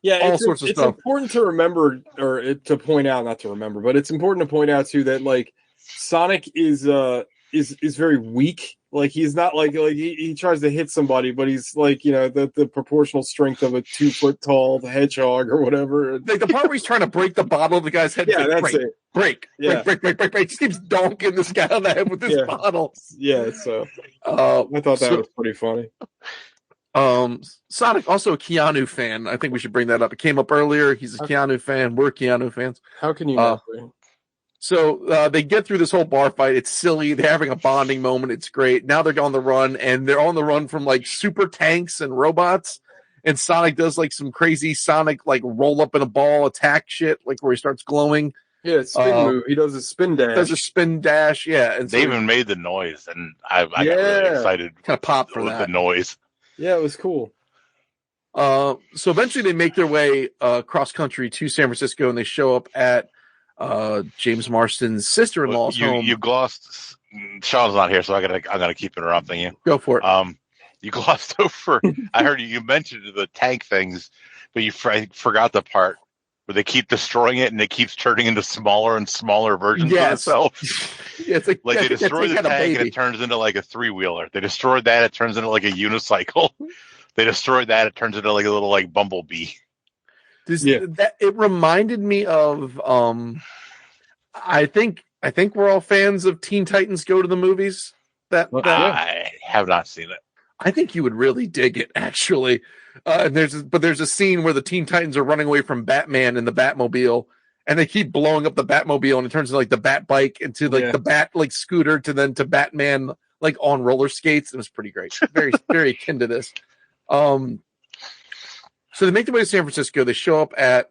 all sorts of stuff. It's important to remember, or to point out, not to remember, but it's important to point out too that like Sonic is very weak. Like, he's not like he tries to hit somebody, but he's like, the proportional strength of a 2 foot tall hedgehog or whatever. Like the part where he's trying to break the bottle of the guy's head. Yeah, that's it. Break. Just keeps donking this guy on the head with this bottle. Yeah, so I thought that was pretty funny. Sonic, also a Keanu fan. I think we should bring that up. It came up earlier. He's a Keanu fan. We're Keanu fans. How can you not? So they get through this whole bar fight. It's silly. They're having a bonding moment. It's great. Now they're on the run, and they're on the run from like super tanks and robots. And Sonic does like some crazy Sonic like roll up in a ball attack shit, like where he starts glowing. Yeah, spin move. He does a spin dash. Yeah, and they even made the noise, and I got really excited. Kind of pop for with that. The noise. Yeah, it was cool. So eventually they make their way cross country to San Francisco, and they show up at James Marsden's sister-in-law's home. You glossed. Sean's not here, so I'm gonna keep interrupting you. Go for it. You glossed over. I heard you mentioned the tank things, but you forgot the part where they keep destroying it and it keeps turning into smaller and smaller versions of itself. Yeah, it's like they destroy the tank and it turns into like a 3-wheeler. They destroyed that, it turns into like a unicycle. They destroyed that, it turns into like a little like bumblebee. It reminded me of I think we're all fans of Teen Titans Go to the Movies. I have not seen it. I think you would really dig it, actually. There's a scene where the Teen Titans are running away from Batman in the Batmobile, and they keep blowing up the Batmobile, and it turns into like the Bat bike into like the Bat like scooter to Batman like on roller skates. It was pretty great, very very akin to this. So they make their way to San Francisco. They show up at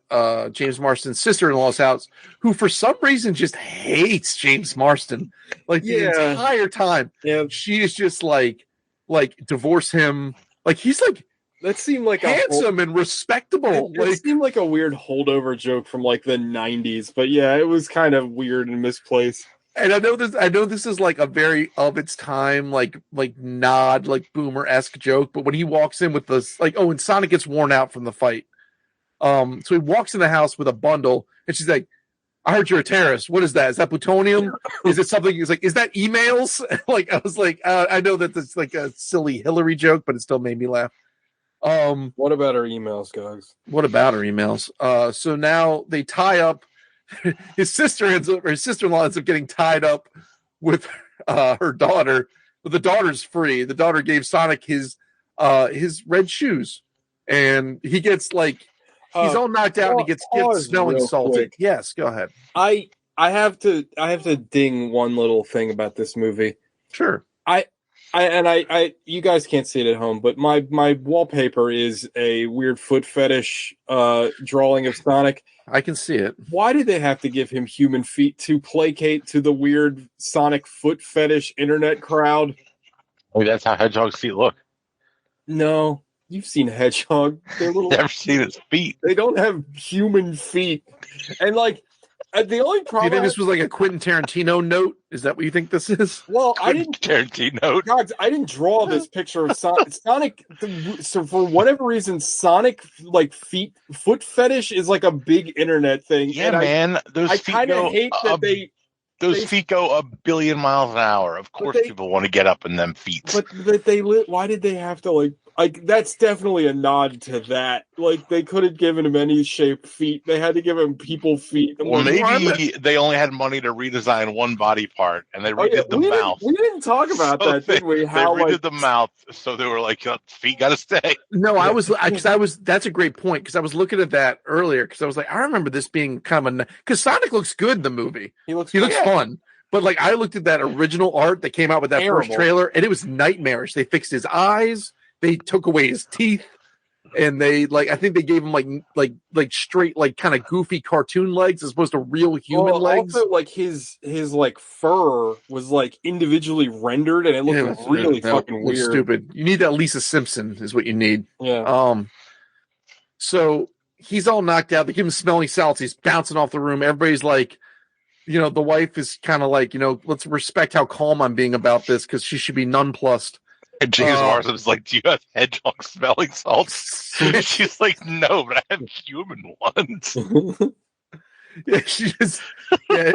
James Marsden's sister-in-law's house, who for some reason just hates James Marsden like the entire time. Yeah, she is just like divorce him. Like he's like that seemed like handsome and respectable. It seemed like a weird holdover joke from like the 90s, but yeah, it was kind of weird and misplaced. And I know this is like a very of its time, like nod, like boomer-esque joke. But when he walks in with this, like, and Sonic gets worn out from the fight. So he walks in the house with a bundle, and she's like, "I heard you're a terrorist. What is that? Is that plutonium? Is it something?" He's like, "Is that emails?" Like I was like, I know that that's like a silly Hillary joke, but it still made me laugh. What about our emails, guys? What about our emails? So now they tie up. His sister-in-law ends up getting tied up with her daughter. But the daughter's free. The daughter gave Sonic his red shoes, and he gets like he's all knocked out, and he gets smelling salted. Quick. Yes, go ahead. I have to ding one little thing about this movie. Sure. I you guys can't see it at home, but my wallpaper is a weird foot fetish drawing of Sonic. I can see it. Why did they have to give him human feet to placate to the weird Sonic foot fetish internet crowd? Maybe that's how Hedgehog's feet look. No, you've seen Hedgehog. They're little. Never seen his feet. They don't have human feet, and like. The only problem. Do you think this was like a Quentin Tarantino note? Is that what you think this is? Well, I didn't Tarantino. God, I didn't draw this picture of Sonic. So for whatever reason, Sonic like foot fetish is like a big internet thing. Yeah, man. I kind of hate that those feet go a billion miles an hour. Of course, people want to get up in them feet. But why did they have to like that's definitely a nod to that. Like they could have given him any shaped feet. They had to give him people feet. Well, maybe they only had money to redesign one body part, and they redid the mouth. We didn't talk about that, did we? How they redid the mouth, so they were like, "Feet got to stay." No, That's a great point because I was looking at that earlier because I was like, I remember this being kind of because Sonic looks good in the movie. He looks fun. But like I looked at that original art that came out with that first trailer, and it was nightmarish. They fixed his eyes. They took away his teeth, and I think they gave him like straight, like kind of goofy cartoon legs as opposed to real human legs. Also, like his like fur was like individually rendered, and it looked really fucking weird. Stupid. You need that Lisa Simpson is what you need. Yeah. So he's all knocked out. They give him smelling salts. He's bouncing off the room. Everybody's like, the wife is kind of like, let's respect how calm I'm being about this because she should be nonplussed. And James Marsden's like, "Do you have hedgehog smelling salts?" She's like, "No, but I have human ones." Yeah, she just. Yeah.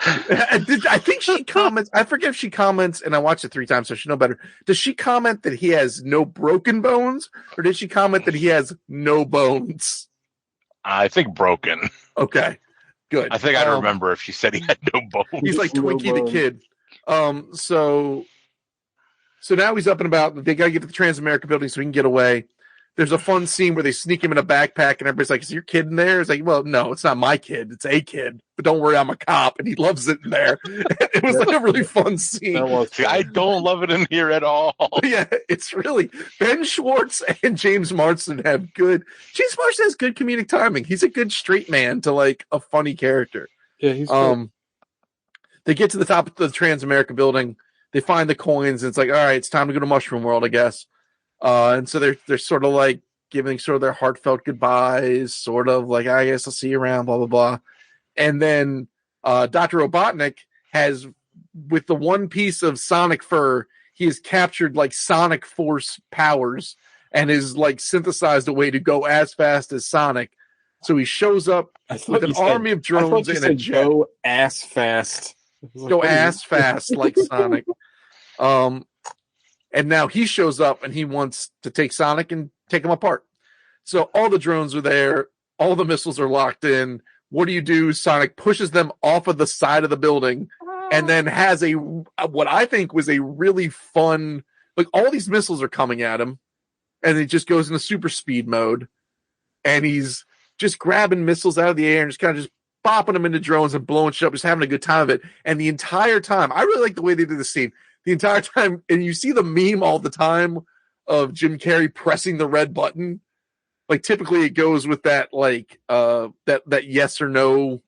I think she comments. I forget if she comments, and I watched it 3 times, so I should know better. Does she comment that he has no broken bones, or did she comment that he has no bones? I think broken. Okay, good. I think I remember if she said he had no bones. He's like Twinkie the Kid. So now he's up and about. They got to get to the Transamerica building so he can get away. There's a fun scene where they sneak him in a backpack, and everybody's like, "Is your kid in there?" It's like, "Well, no, it's not my kid. It's a kid. But don't worry, I'm a cop." And he loves it in there. It was like a really fun scene. I don't love it in here at all. Yeah, it's really Ben Schwartz and James Marsden have good. James Marsden has good comedic timing. He's a good straight man to like a funny character. Yeah, he's good. They get to the top of the Transamerica building. They find the coins, and it's like, all right, it's time to go to Mushroom World, I guess. And so they're sort of like giving sort of their heartfelt goodbyes, sort of like, I guess I'll see you around, blah, blah, blah. And then Dr. Robotnik has, with the one piece of Sonic fur, he has captured like Sonic Force powers and is like synthesized a way to go as fast as Sonic. So he shows up with an army of drones and a jet. Go ass fast. Go ass fast like Sonic. And now he shows up and he wants to take Sonic and take him apart. So all the drones are there. All the missiles are locked in. What do? Sonic pushes them off of the side of the building and then has what I think was a really fun like all these missiles are coming at him, and it just goes into super speed mode, and he's just grabbing missiles out of the air and just kind of just bopping them into drones and blowing shit up, just having a good time of it. And the entire time, I really like the way they did the scene. The entire time, and you see the meme all the time of Jim Carrey pressing the red button. Like typically it goes with that like that yes or no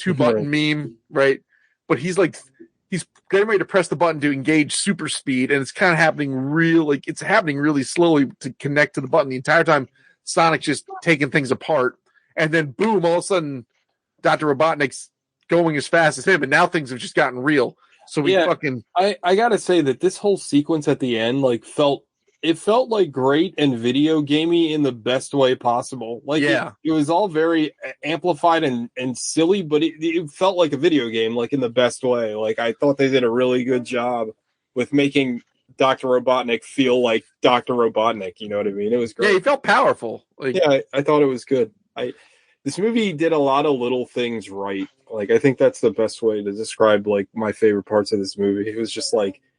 2-button meme, right? But he's getting ready to press the button to engage super speed, and it's kind of happening it's happening really slowly to connect to the button. The entire time Sonic's just taking things apart, and then boom, all of a sudden Dr. Robotnik's going as fast as him, and now things have just gotten real. So I gotta say that this whole sequence at the end felt like great and video gamey in the best way possible. It was all very amplified and silly, but it felt like a video game, in the best way. I thought they did a really good job with making Dr. Robotnik feel like Dr. Robotnik. You know what I mean? It was great. Yeah, he felt powerful. I thought it was good. This movie did a lot of little things right. I think that's the best way to describe my favorite parts of this movie. It was just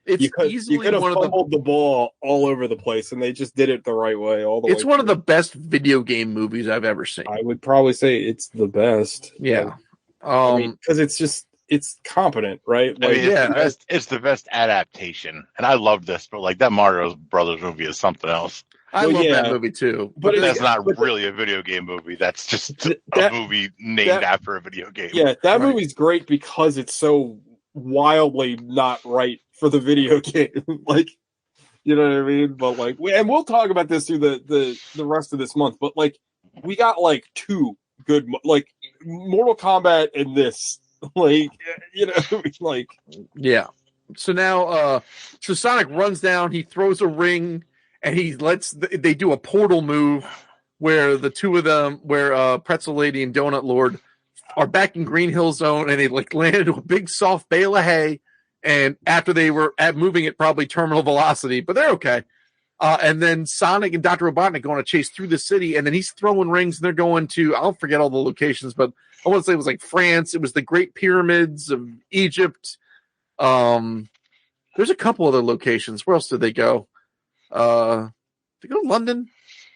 you could have fumbled the ball all over the place, and they just did it the right way all the way. It's one of the best video game movies I've ever seen. I would probably say it's the best. Yeah, because it's competent, right? It's the best adaptation, and I love this. But that Mario Brothers movie is something else. I love that movie too, but that's not really a video game movie. That's just a movie named after a video game. Yeah, that movie's great because it's so wildly not right for the video game. You know what I mean? But and we'll talk about this through the rest of this month. But we got two good Mortal Kombat and this. Yeah. So now, so Sonic runs down. He throws a ring. And they do a portal move where the two of them, where Pretzel Lady and Donut Lord are back in Green Hill Zone, and they land into a big soft bale of hay. And after they were moving at probably terminal velocity, but they're okay. And then Sonic and Dr. Robotnik go on a chase through the city, and then he's throwing rings, and they're going to, I'll forget all the locations, but I want to say it was France. It was the Great Pyramids of Egypt. There's a couple other locations. Where else did they go? They go to London.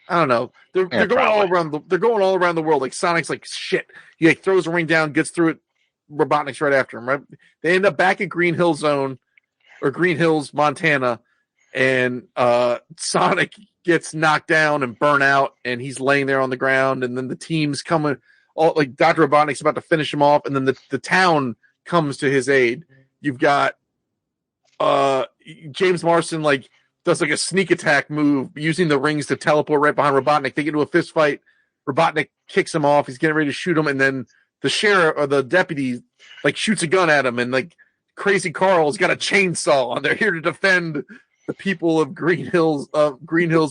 I don't know. They're going all around. They're going all around the world. Sonic's shit. He throws a ring down, gets through it. Robotnik's right after him. Right. They end up back at Green Hill Zone or Green Hills, Montana, and Sonic gets knocked down and burnt out, and he's laying there on the ground. And then the team's coming. Dr. Robotnik's about to finish him off, and then the town comes to his aid. You've got James Marsden does a sneak attack move using the rings to teleport right behind Robotnik. They get into a fist fight. Robotnik kicks him off. He's getting ready to shoot him, and then the sheriff or the deputy shoots a gun at him, and Crazy Carl's got a chainsaw, and they're here to defend the people of Green Hills,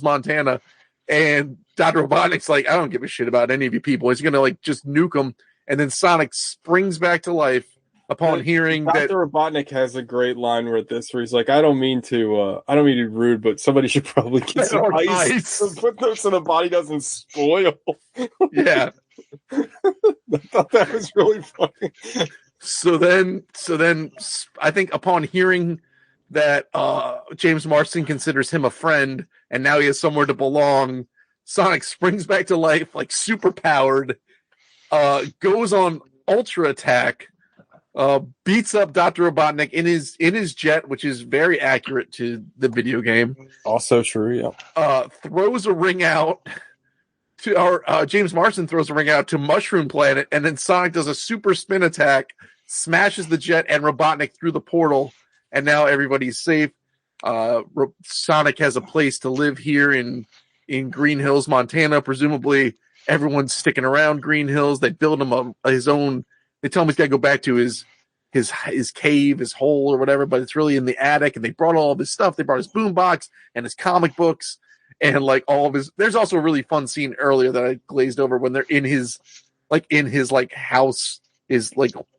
Montana. And Dr. Robotnik's I don't give a shit about any of you people. He's gonna just nuke them, and then Sonic springs back to life upon hearing that. Dr. Robotnik has a great line where he's I don't mean to be rude, but somebody should probably get some ice to put this so the body doesn't spoil. Yeah. I thought that was really funny. So then I think upon hearing that James Marsden considers him a friend and now he has somewhere to belong, Sonic springs back to life super powered, goes on ultra attack, beats up Dr. Robotnik in his jet, which is very accurate to the video game. Also true, yeah. Throws a ring out to James Marsden throws a ring out to Mushroom Planet, and then Sonic does a super spin attack, smashes the jet and Robotnik through the portal, and now everybody's safe. Sonic has a place to live here in Green Hills, Montana. Presumably, everyone's sticking around Green Hills. They build him his own. They tell him he's got to go back to his cave, his hole or whatever, but it's really in the attic. And they brought all of his stuff. They brought his boombox and his comic books and all of his. There's also a really fun scene earlier that I glazed over when they're in his house, his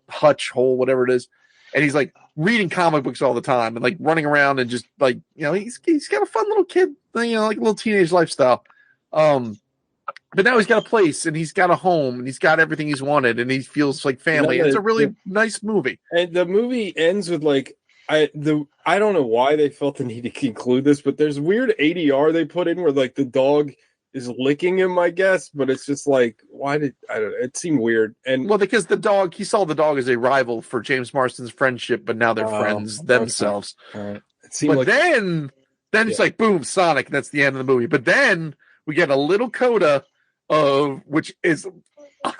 hutch hole, whatever it is, and he's reading comic books all the time and running around and just he's got a fun little kid, a little teenage lifestyle. But now he's got a place and he's got a home and he's got everything he's wanted and he feels like family. It's a really nice movie. And the movie ends with I don't know why they felt the need to conclude this, but there's weird ADR they put in where like the dog is licking him, I guess, but it's just like, why did I don't know? It seemed weird. And well, because he saw the dog as a rival for James Marsden's friendship, but now they're friends themselves. Okay. All right. It seemed but then it's like boom, Sonic, and that's the end of the movie. But then we get a little coda of which is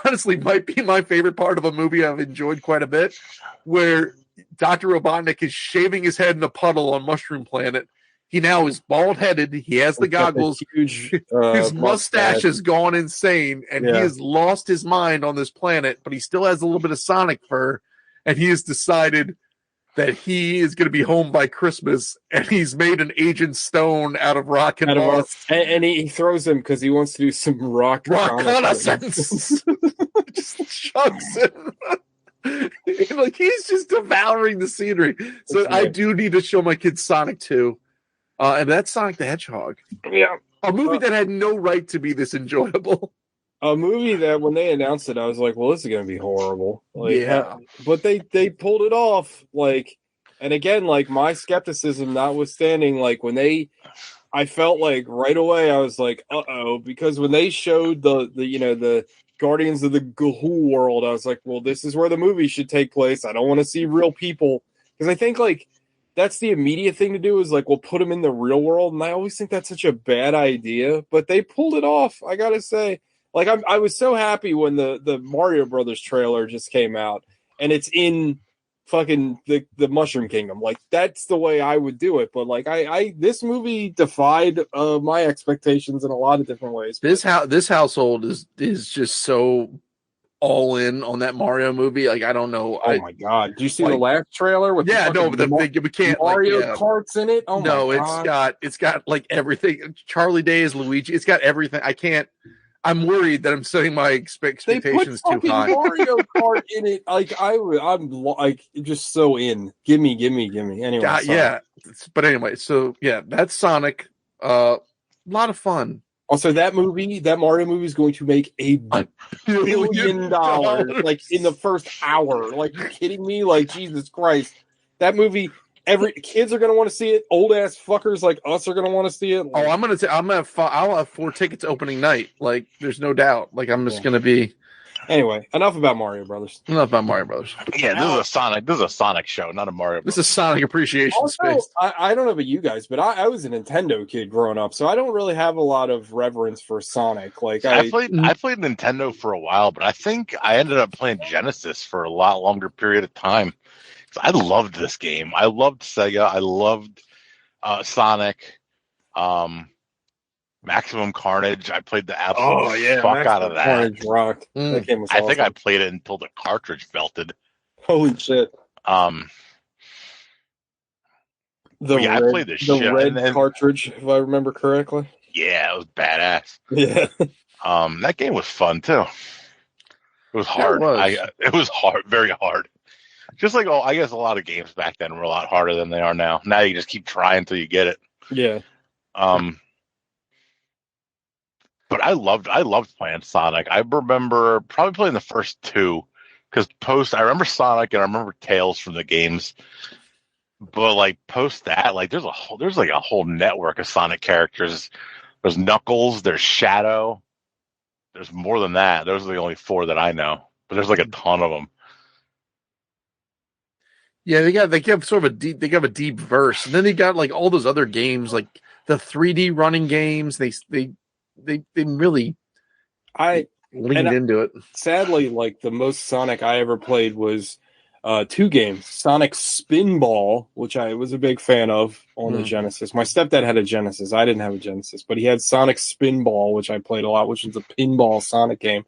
honestly might be my favorite part of a movie I've enjoyed quite a bit, where Dr. Robotnik is shaving his head in a puddle on Mushroom Planet. He now is bald-headed. He has the goggles. Huge, his mustache has gone insane, and he has lost his mind on this planet, but he still has a little bit of Sonic fur, and he has decided that he is going to be home by Christmas, and he's made an Agent Stone out of rock and roll. And he throws him because he wants to do some rock reconnaissance. Just chucks him. Like he's just devouring the scenery. So I do need to show my kids Sonic 2. And that's Sonic the Hedgehog. Yeah. A movie that had no right to be this enjoyable. A movie that when they announced it, I was like, well, this is going to be horrible. Like, but they pulled it off. Like, and again, like my skepticism notwithstanding, like I felt like right away, I was like, uh-oh, because when they showed the Guardians of the Gahul world, I was like, well, this is where the movie should take place. I don't want to see real people. Because I think like, that's the immediate thing to do is like, we'll put them in the real world. And I always think that's such a bad idea, but they pulled it off. I got to say, like, I was so happy when the Mario Brothers trailer just came out and it's in fucking the Mushroom Kingdom. Like, that's the way I would do it. But like, this movie defied my expectations in a lot of different ways. This household is just so all in on that Mario movie. Like, I don't know. Oh my god! Do you see the last trailer with? We can't Mario Karts in it. Oh no, it's got like everything. Charlie Day is Luigi. It's got everything. I'm worried that I'm setting my expectations too high. Mario Kart in it. Like I'm like just so in. Gimme. Anyway, but anyway, so yeah, that's Sonic. A lot of fun. Also, that Mario movie is going to make $1 billion like in the first hour. Like, you kidding me? Like, Jesus Christ. That movie, kids are going to want to see it. Old ass fuckers like us are going to want to see it. Like, I'll have 4 tickets opening night. Like, there's no doubt. Like, I'm just going to be. Anyway, enough about Mario Brothers. Enough about Mario Brothers. Yeah, this is a Sonic show, not a Mario Brothers. This is Sonic appreciation space. I don't know about you guys, but I was a Nintendo kid growing up, so I don't really have a lot of reverence for Sonic. Like I played Nintendo for a while, but I think I ended up playing Genesis for a lot longer period of time. I loved this game. I loved Sega. I loved Sonic. Maximum Carnage. I played the absolute fuck out of that. Carnage rocked. That game was awesome. I think I played it until the cartridge melted. Holy shit! I played the red cartridge, if I remember correctly. Yeah, it was badass. Yeah. That game was fun too. It was hard. It was hard, very hard. Just like I guess a lot of games back then were a lot harder than they are now. Now you just keep trying until you get it. Yeah. But I loved playing Sonic. I remember probably playing the first 2 because I remember Sonic and I remember Tails from the games. But like post that, like there's like a whole network of Sonic characters. There's Knuckles, there's Shadow. There's more than that. Those are the only 4 that I know. But there's like a ton of them. Yeah, they have sort of a deep verse, and then they got like all those other games, like the 3D running games. They really leaned into it. Sadly, like the most Sonic I ever played was 2 games. Sonic Spinball, which I was a big fan of on the Genesis. My stepdad had a Genesis. I didn't have a Genesis, but he had Sonic Spinball, which I played a lot, which is a pinball Sonic game.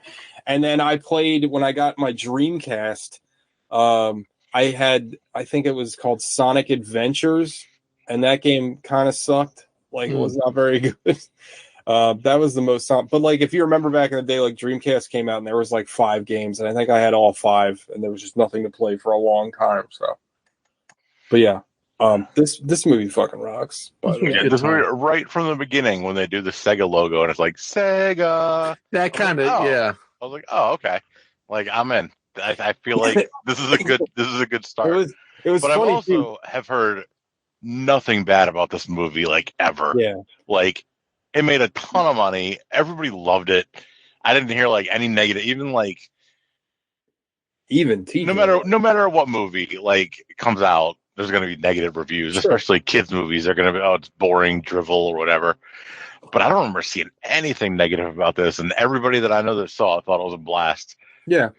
And then I played when I got my Dreamcast. I think it was called Sonic Adventures, and that game kind of sucked. Like, it was not very good. That was the most, but like, if you remember back in the day, like Dreamcast came out and there was like 5 games, and I think I had all 5, and there was just nothing to play for a long time. So, but yeah, this movie fucking rocks. This movie right from the beginning when they do the Sega logo and it's like Sega. That kind of I was like, oh okay, like I'm in. I feel like this is a good start. It was but funny. I've also have heard nothing bad about this movie, like ever. Yeah. Like it made a ton of money. Everybody loved it. I didn't hear like any negative, even TJ. no matter what movie like comes out, there's going to be negative reviews, sure. Especially kids movies. They're going to be, oh, it's boring, drivel, or whatever. But I don't remember seeing anything negative about this, and everybody that I know that saw it thought it was a blast. Yeah.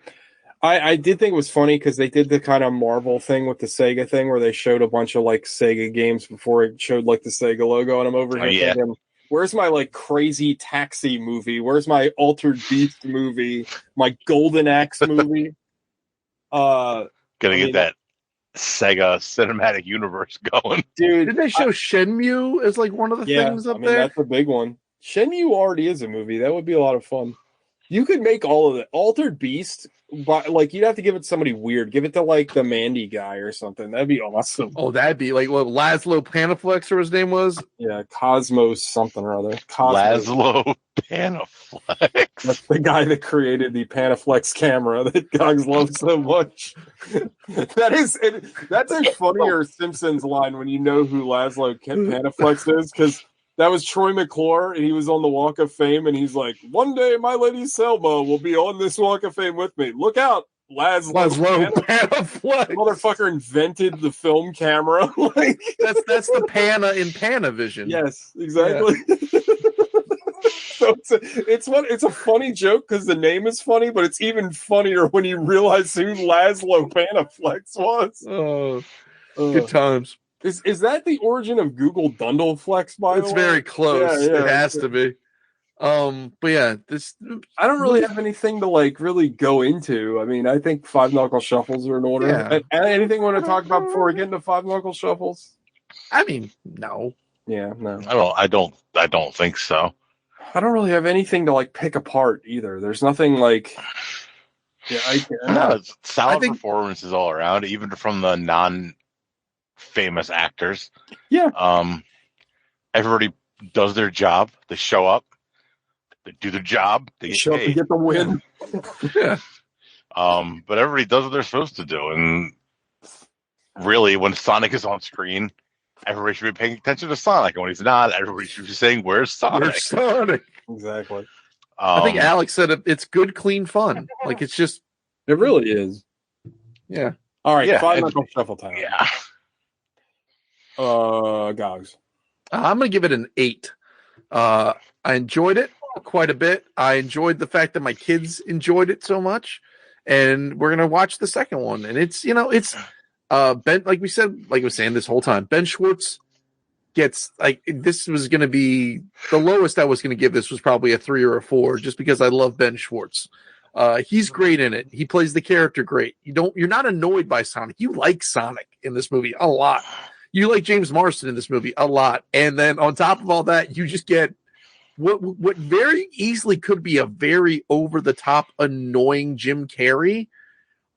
I did think it was funny because they did the kind of Marvel thing with the Sega thing where they showed a bunch of like Sega games before it showed like the Sega logo, and I'm over here thinking, where's my like crazy taxi movie? Where's my Altered Beast movie? My Golden Axe movie? Gonna get that Sega cinematic universe going. Dude, did they show Shenmue as like one of the things up there? That's a big one. Shenmue already is a movie. That would be a lot of fun. You could make all of it. Altered Beast, but like you'd have to give it to somebody weird. Give it to like the Mandy guy or something. That'd be awesome. Oh, that'd be like what Laszlo Panaflex or his name was? Yeah, Cosmos something or other. Laszlo Panaflex. That's the guy that created the Panaflex camera that Gogs loves so much. That's a funnier Simpsons line when you know who Laszlo Panaflex is, because that was Troy McClure, and he was on the Walk of Fame, and he's like, one day my lady Selma will be on this Walk of Fame with me. Look out, Laszlo Panaflex. Motherfucker invented the film camera. Like that's the Pana in Panavision. Yes, exactly. Yeah. So it's a funny joke because the name is funny, but it's even funnier when you realize who Laszlo Panaflex was. Oh, good times. Is that the origin of Google Dundleflex, by the way? It's very close. Yeah, it has to be. But yeah, I don't really have anything to like really go into. I mean, I think Five Knuckle Shuffles are in order. Yeah. Anything you want to talk about before we get into Five Knuckle Shuffles? I mean, no. Yeah, no. I don't think so. I don't really have anything to like pick apart either. There's nothing like. Yeah, solid performances all around, even from the non-famous actors. Yeah. Everybody does their job. They show up. They do their job. They show up to get the win. Yeah. But everybody does what they're supposed to do, and really, when Sonic is on screen, everybody should be paying attention to Sonic, and when he's not, everybody should be saying, "Where's Sonic?" Where's Sonic? Exactly. I think Alex said it's good, clean fun. Like it's just, it really is. Yeah. All right. Five Knuckle Shuffle time. Yeah. Gogs. I'm gonna give it an 8. I enjoyed it quite a bit. I enjoyed the fact that my kids enjoyed it so much, and we're gonna watch the second one. And it's Ben, like we said, like I was saying this whole time, Ben Schwartz gets like this was gonna be the lowest I was gonna give this was probably a 3 or a 4, just because I love Ben Schwartz. He's great in it. He plays the character great. You're not annoyed by Sonic. You like Sonic in this movie a lot. You like James Marsden in this movie a lot. And then on top of all that, you just get what very easily could be a very over-the-top, annoying Jim Carrey.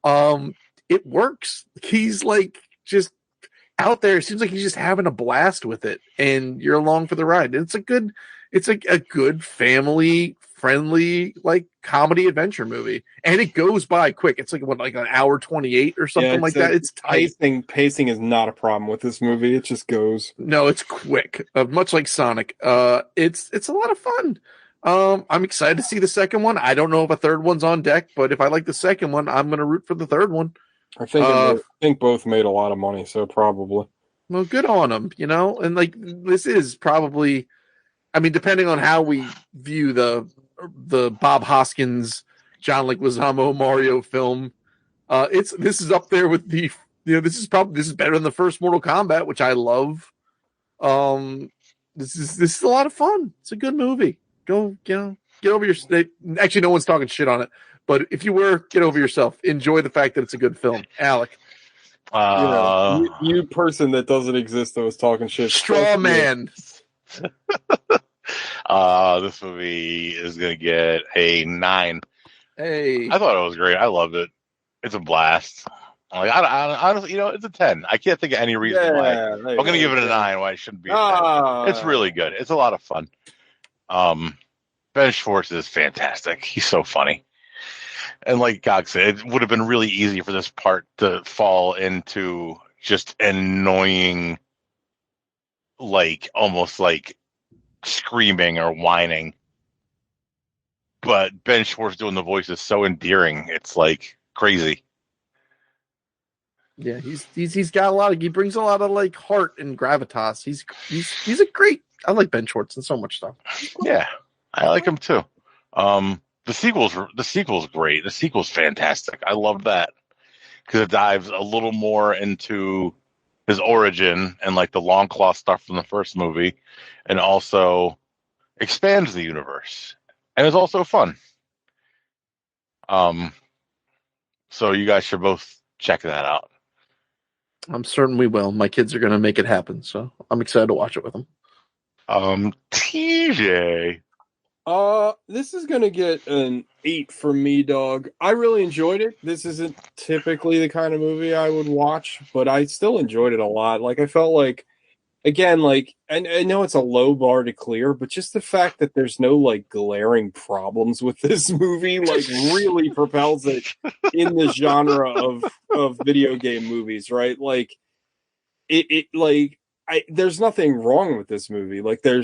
It works. He's like just out there. It seems like he's just having a blast with it, and you're along for the ride. It's a good family friendly like comedy adventure movie, and it goes by quick. It's like like an hour 28 or something like that. It's tight. Pacing is not a problem with this movie. It just goes. No, it's quick, much like Sonic. It's a lot of fun. I'm excited to see the second one. I don't know if a third one's on deck, but if I like the second one, I'm gonna root for the third one. I think both made a lot of money, so probably. Well, good on them, and like this is probably, I mean, depending on how we view the Bob Hoskins, John Leguizamo Mario film, this is up there with the this is better than the first Mortal Kombat, which I love. This is a lot of fun. It's a good movie. Go get over your. Actually, no one's talking shit on it. But if you were, get over yourself. Enjoy the fact that it's a good film. Alec. You person that doesn't exist that was talking shit. Straw man. This movie is going to get a 9. Hey. I thought it was great. I loved it. It's a blast. Like, I honestly, it's a 10. I can't think of any reason why. I'm going to give it a 9 why it shouldn't be a 10. It's really good. It's a lot of fun. Ben Schwartz is fantastic. He's so funny. And like Gog said, it would have been really easy for this part to fall into just annoying, like almost like screaming or whining. But Ben Schwartz doing the voice is so endearing. It's like crazy. Yeah, he's got a lot of, he brings a lot of like heart and gravitas. He's a great, I like Ben Schwartz and so much stuff. Yeah, I like him too. The sequel's great. The sequel's fantastic. I love that because it dives a little more into his origin and like the long claw stuff from the first movie, and also expands the universe, and it's also fun. So you guys should both check that out. I'm certain we will. My kids are going to make it happen, so I'm excited to watch it with them. TJ. This is gonna get an 8 from me, dog. I really enjoyed it. This isn't typically the kind of movie I would watch, but I still enjoyed it a lot. Like I felt like, again, like I know it's a low bar to clear, but just the fact that there's no like glaring problems with this movie, like really propels it in the genre of video game movies, right? Like there's nothing wrong with this movie. Like the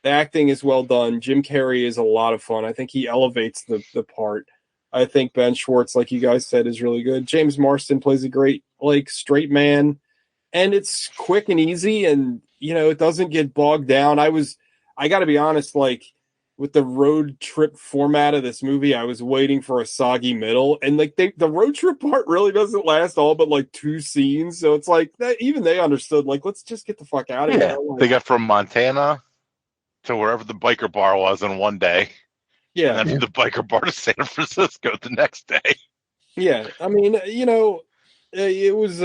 acting is well done. Jim Carrey is a lot of fun. I think he elevates the part. I think Ben Schwartz, like you guys said, is really good. James Marsden plays a great like straight man, and it's quick and easy, and it doesn't get bogged down. I got to be honest, like with the road trip format of this movie, I was waiting for a soggy middle, and like the road trip part really doesn't last all but like 2 scenes, so it's like that even they understood, like, let's just get the fuck out of here. Like, They got from Montana to wherever the biker bar was in one day. Yeah. And then the biker bar to San Francisco the next day. Yeah. I mean, it was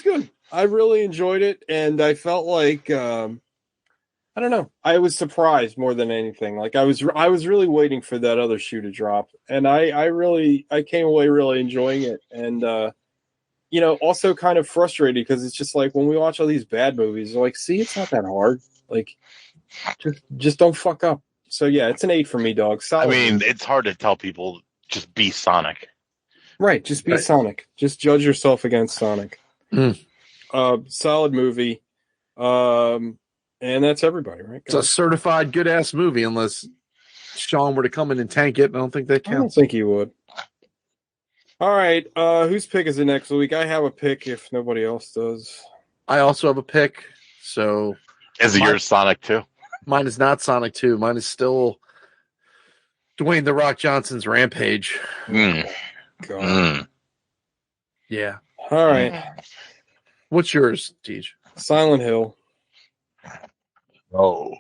good. I really enjoyed it, and I felt like I don't know. I was surprised more than anything. Like I was really waiting for that other shoe to drop, and I came away really enjoying it, and also kind of frustrated because it's just like when we watch all these bad movies, like, see, it's not that hard. Like, just don't fuck up. So yeah, it's an 8 for me, dog. Solid. I mean, it's hard to tell people just be Sonic. Right, just be Sonic. Just judge yourself against Sonic. Solid movie. And that's everybody, right? It's a certified good ass movie, unless Sean were to come in and tank it. I don't think that counts. I don't think he would. All right, whose pick is it next week? I have a pick if nobody else does. I also have a pick. So is it yours Sonic 2? Mine is not Sonic 2. Mine is still Dwayne "The Rock" Johnson's Rampage. God. Yeah. All right. What's yours, Tej? Silent Hill. Oh.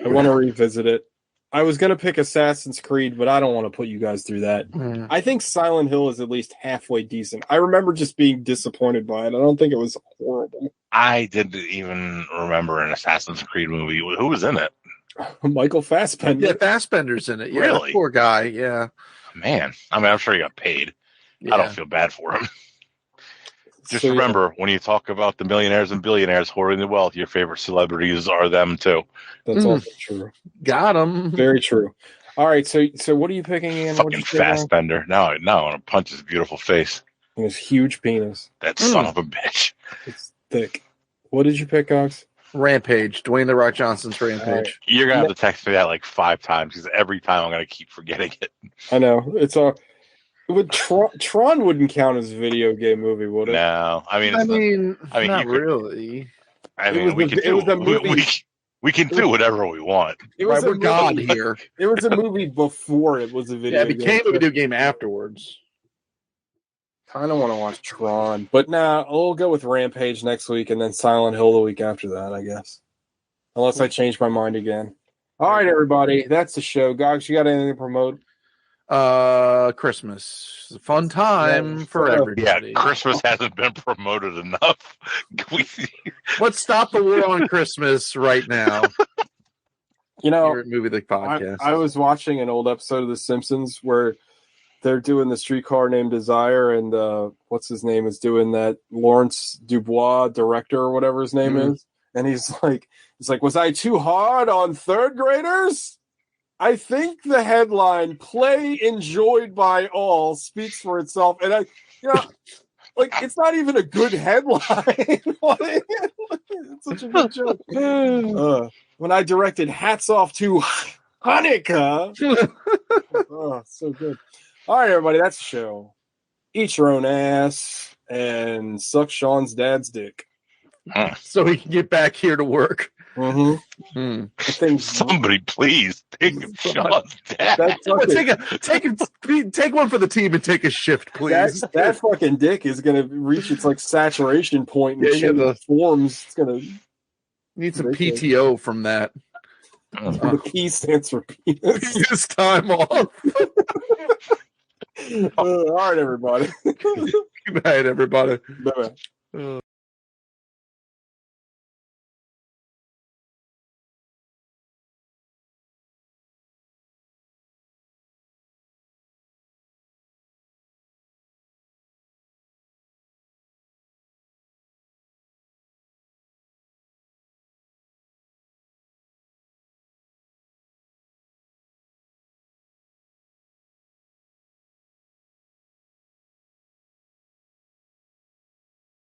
I want to revisit it. I was going to pick Assassin's Creed, but I don't want to put you guys through that. I think Silent Hill is at least halfway decent. I remember just being disappointed by it. I don't think it was horrible. I didn't even remember an Assassin's Creed movie. Who was in it? Michael Fassbender. Yeah, Fassbender's in it. Yeah, really? Poor guy, yeah. Man, I mean, I'm sure he got paid. Yeah. I don't feel bad for him. Just remember, when you talk about the millionaires and billionaires hoarding the wealth, your favorite celebrities are them too. That's also true. Got him. Very true. All right, so what are you picking again? Fucking Fassbender. Now I want to punch his beautiful face. And his huge penis. That son of a bitch. It's thick. What did you pick, Ox? Rampage. Dwayne "The Rock" Johnson's Rampage. Right. You're going to have to text me that like 5 times because every time I'm going to keep forgetting it. I know. It's all... Tron wouldn't count as a video game movie, would it? No, I mean, not really. I mean, we can do whatever we want. It was we're God here. It was a movie before it was a video game. Yeah, it became a video game afterwards. Kind of want to watch Tron, but we'll go with Rampage next week and then Silent Hill the week after that, I guess. Unless I change my mind again. All right, everybody, that's the show. Gogs, you got anything to promote? Christmas, fun time for everybody. Yeah, Christmas hasn't been promoted enough. Let's stop the war on Christmas right now. Movie the podcast. I was watching an old episode of The Simpsons where they're doing the Streetcar Named Desire, and what's his name is doing that, Lawrence Dubois, director or whatever his name is, and he's like, was I too hard on third graders? I think the headline "Play enjoyed by all" speaks for itself, and Like, it's not even a good headline. It's such a good joke. When I directed Hats Off to Hanukkah. Oh, so good. All right, everybody, that's the show. Eat your own ass and suck Sean's dad's dick. So he can get back here to work. Somebody please take Sean's dad. Take one for the team and take a shift, please. That fucking dick is gonna reach its like saturation point and change forms. It's gonna need some PTO from that. The P stands for penis. Penis time off. All right, everybody. Good night, everybody. Bye-bye.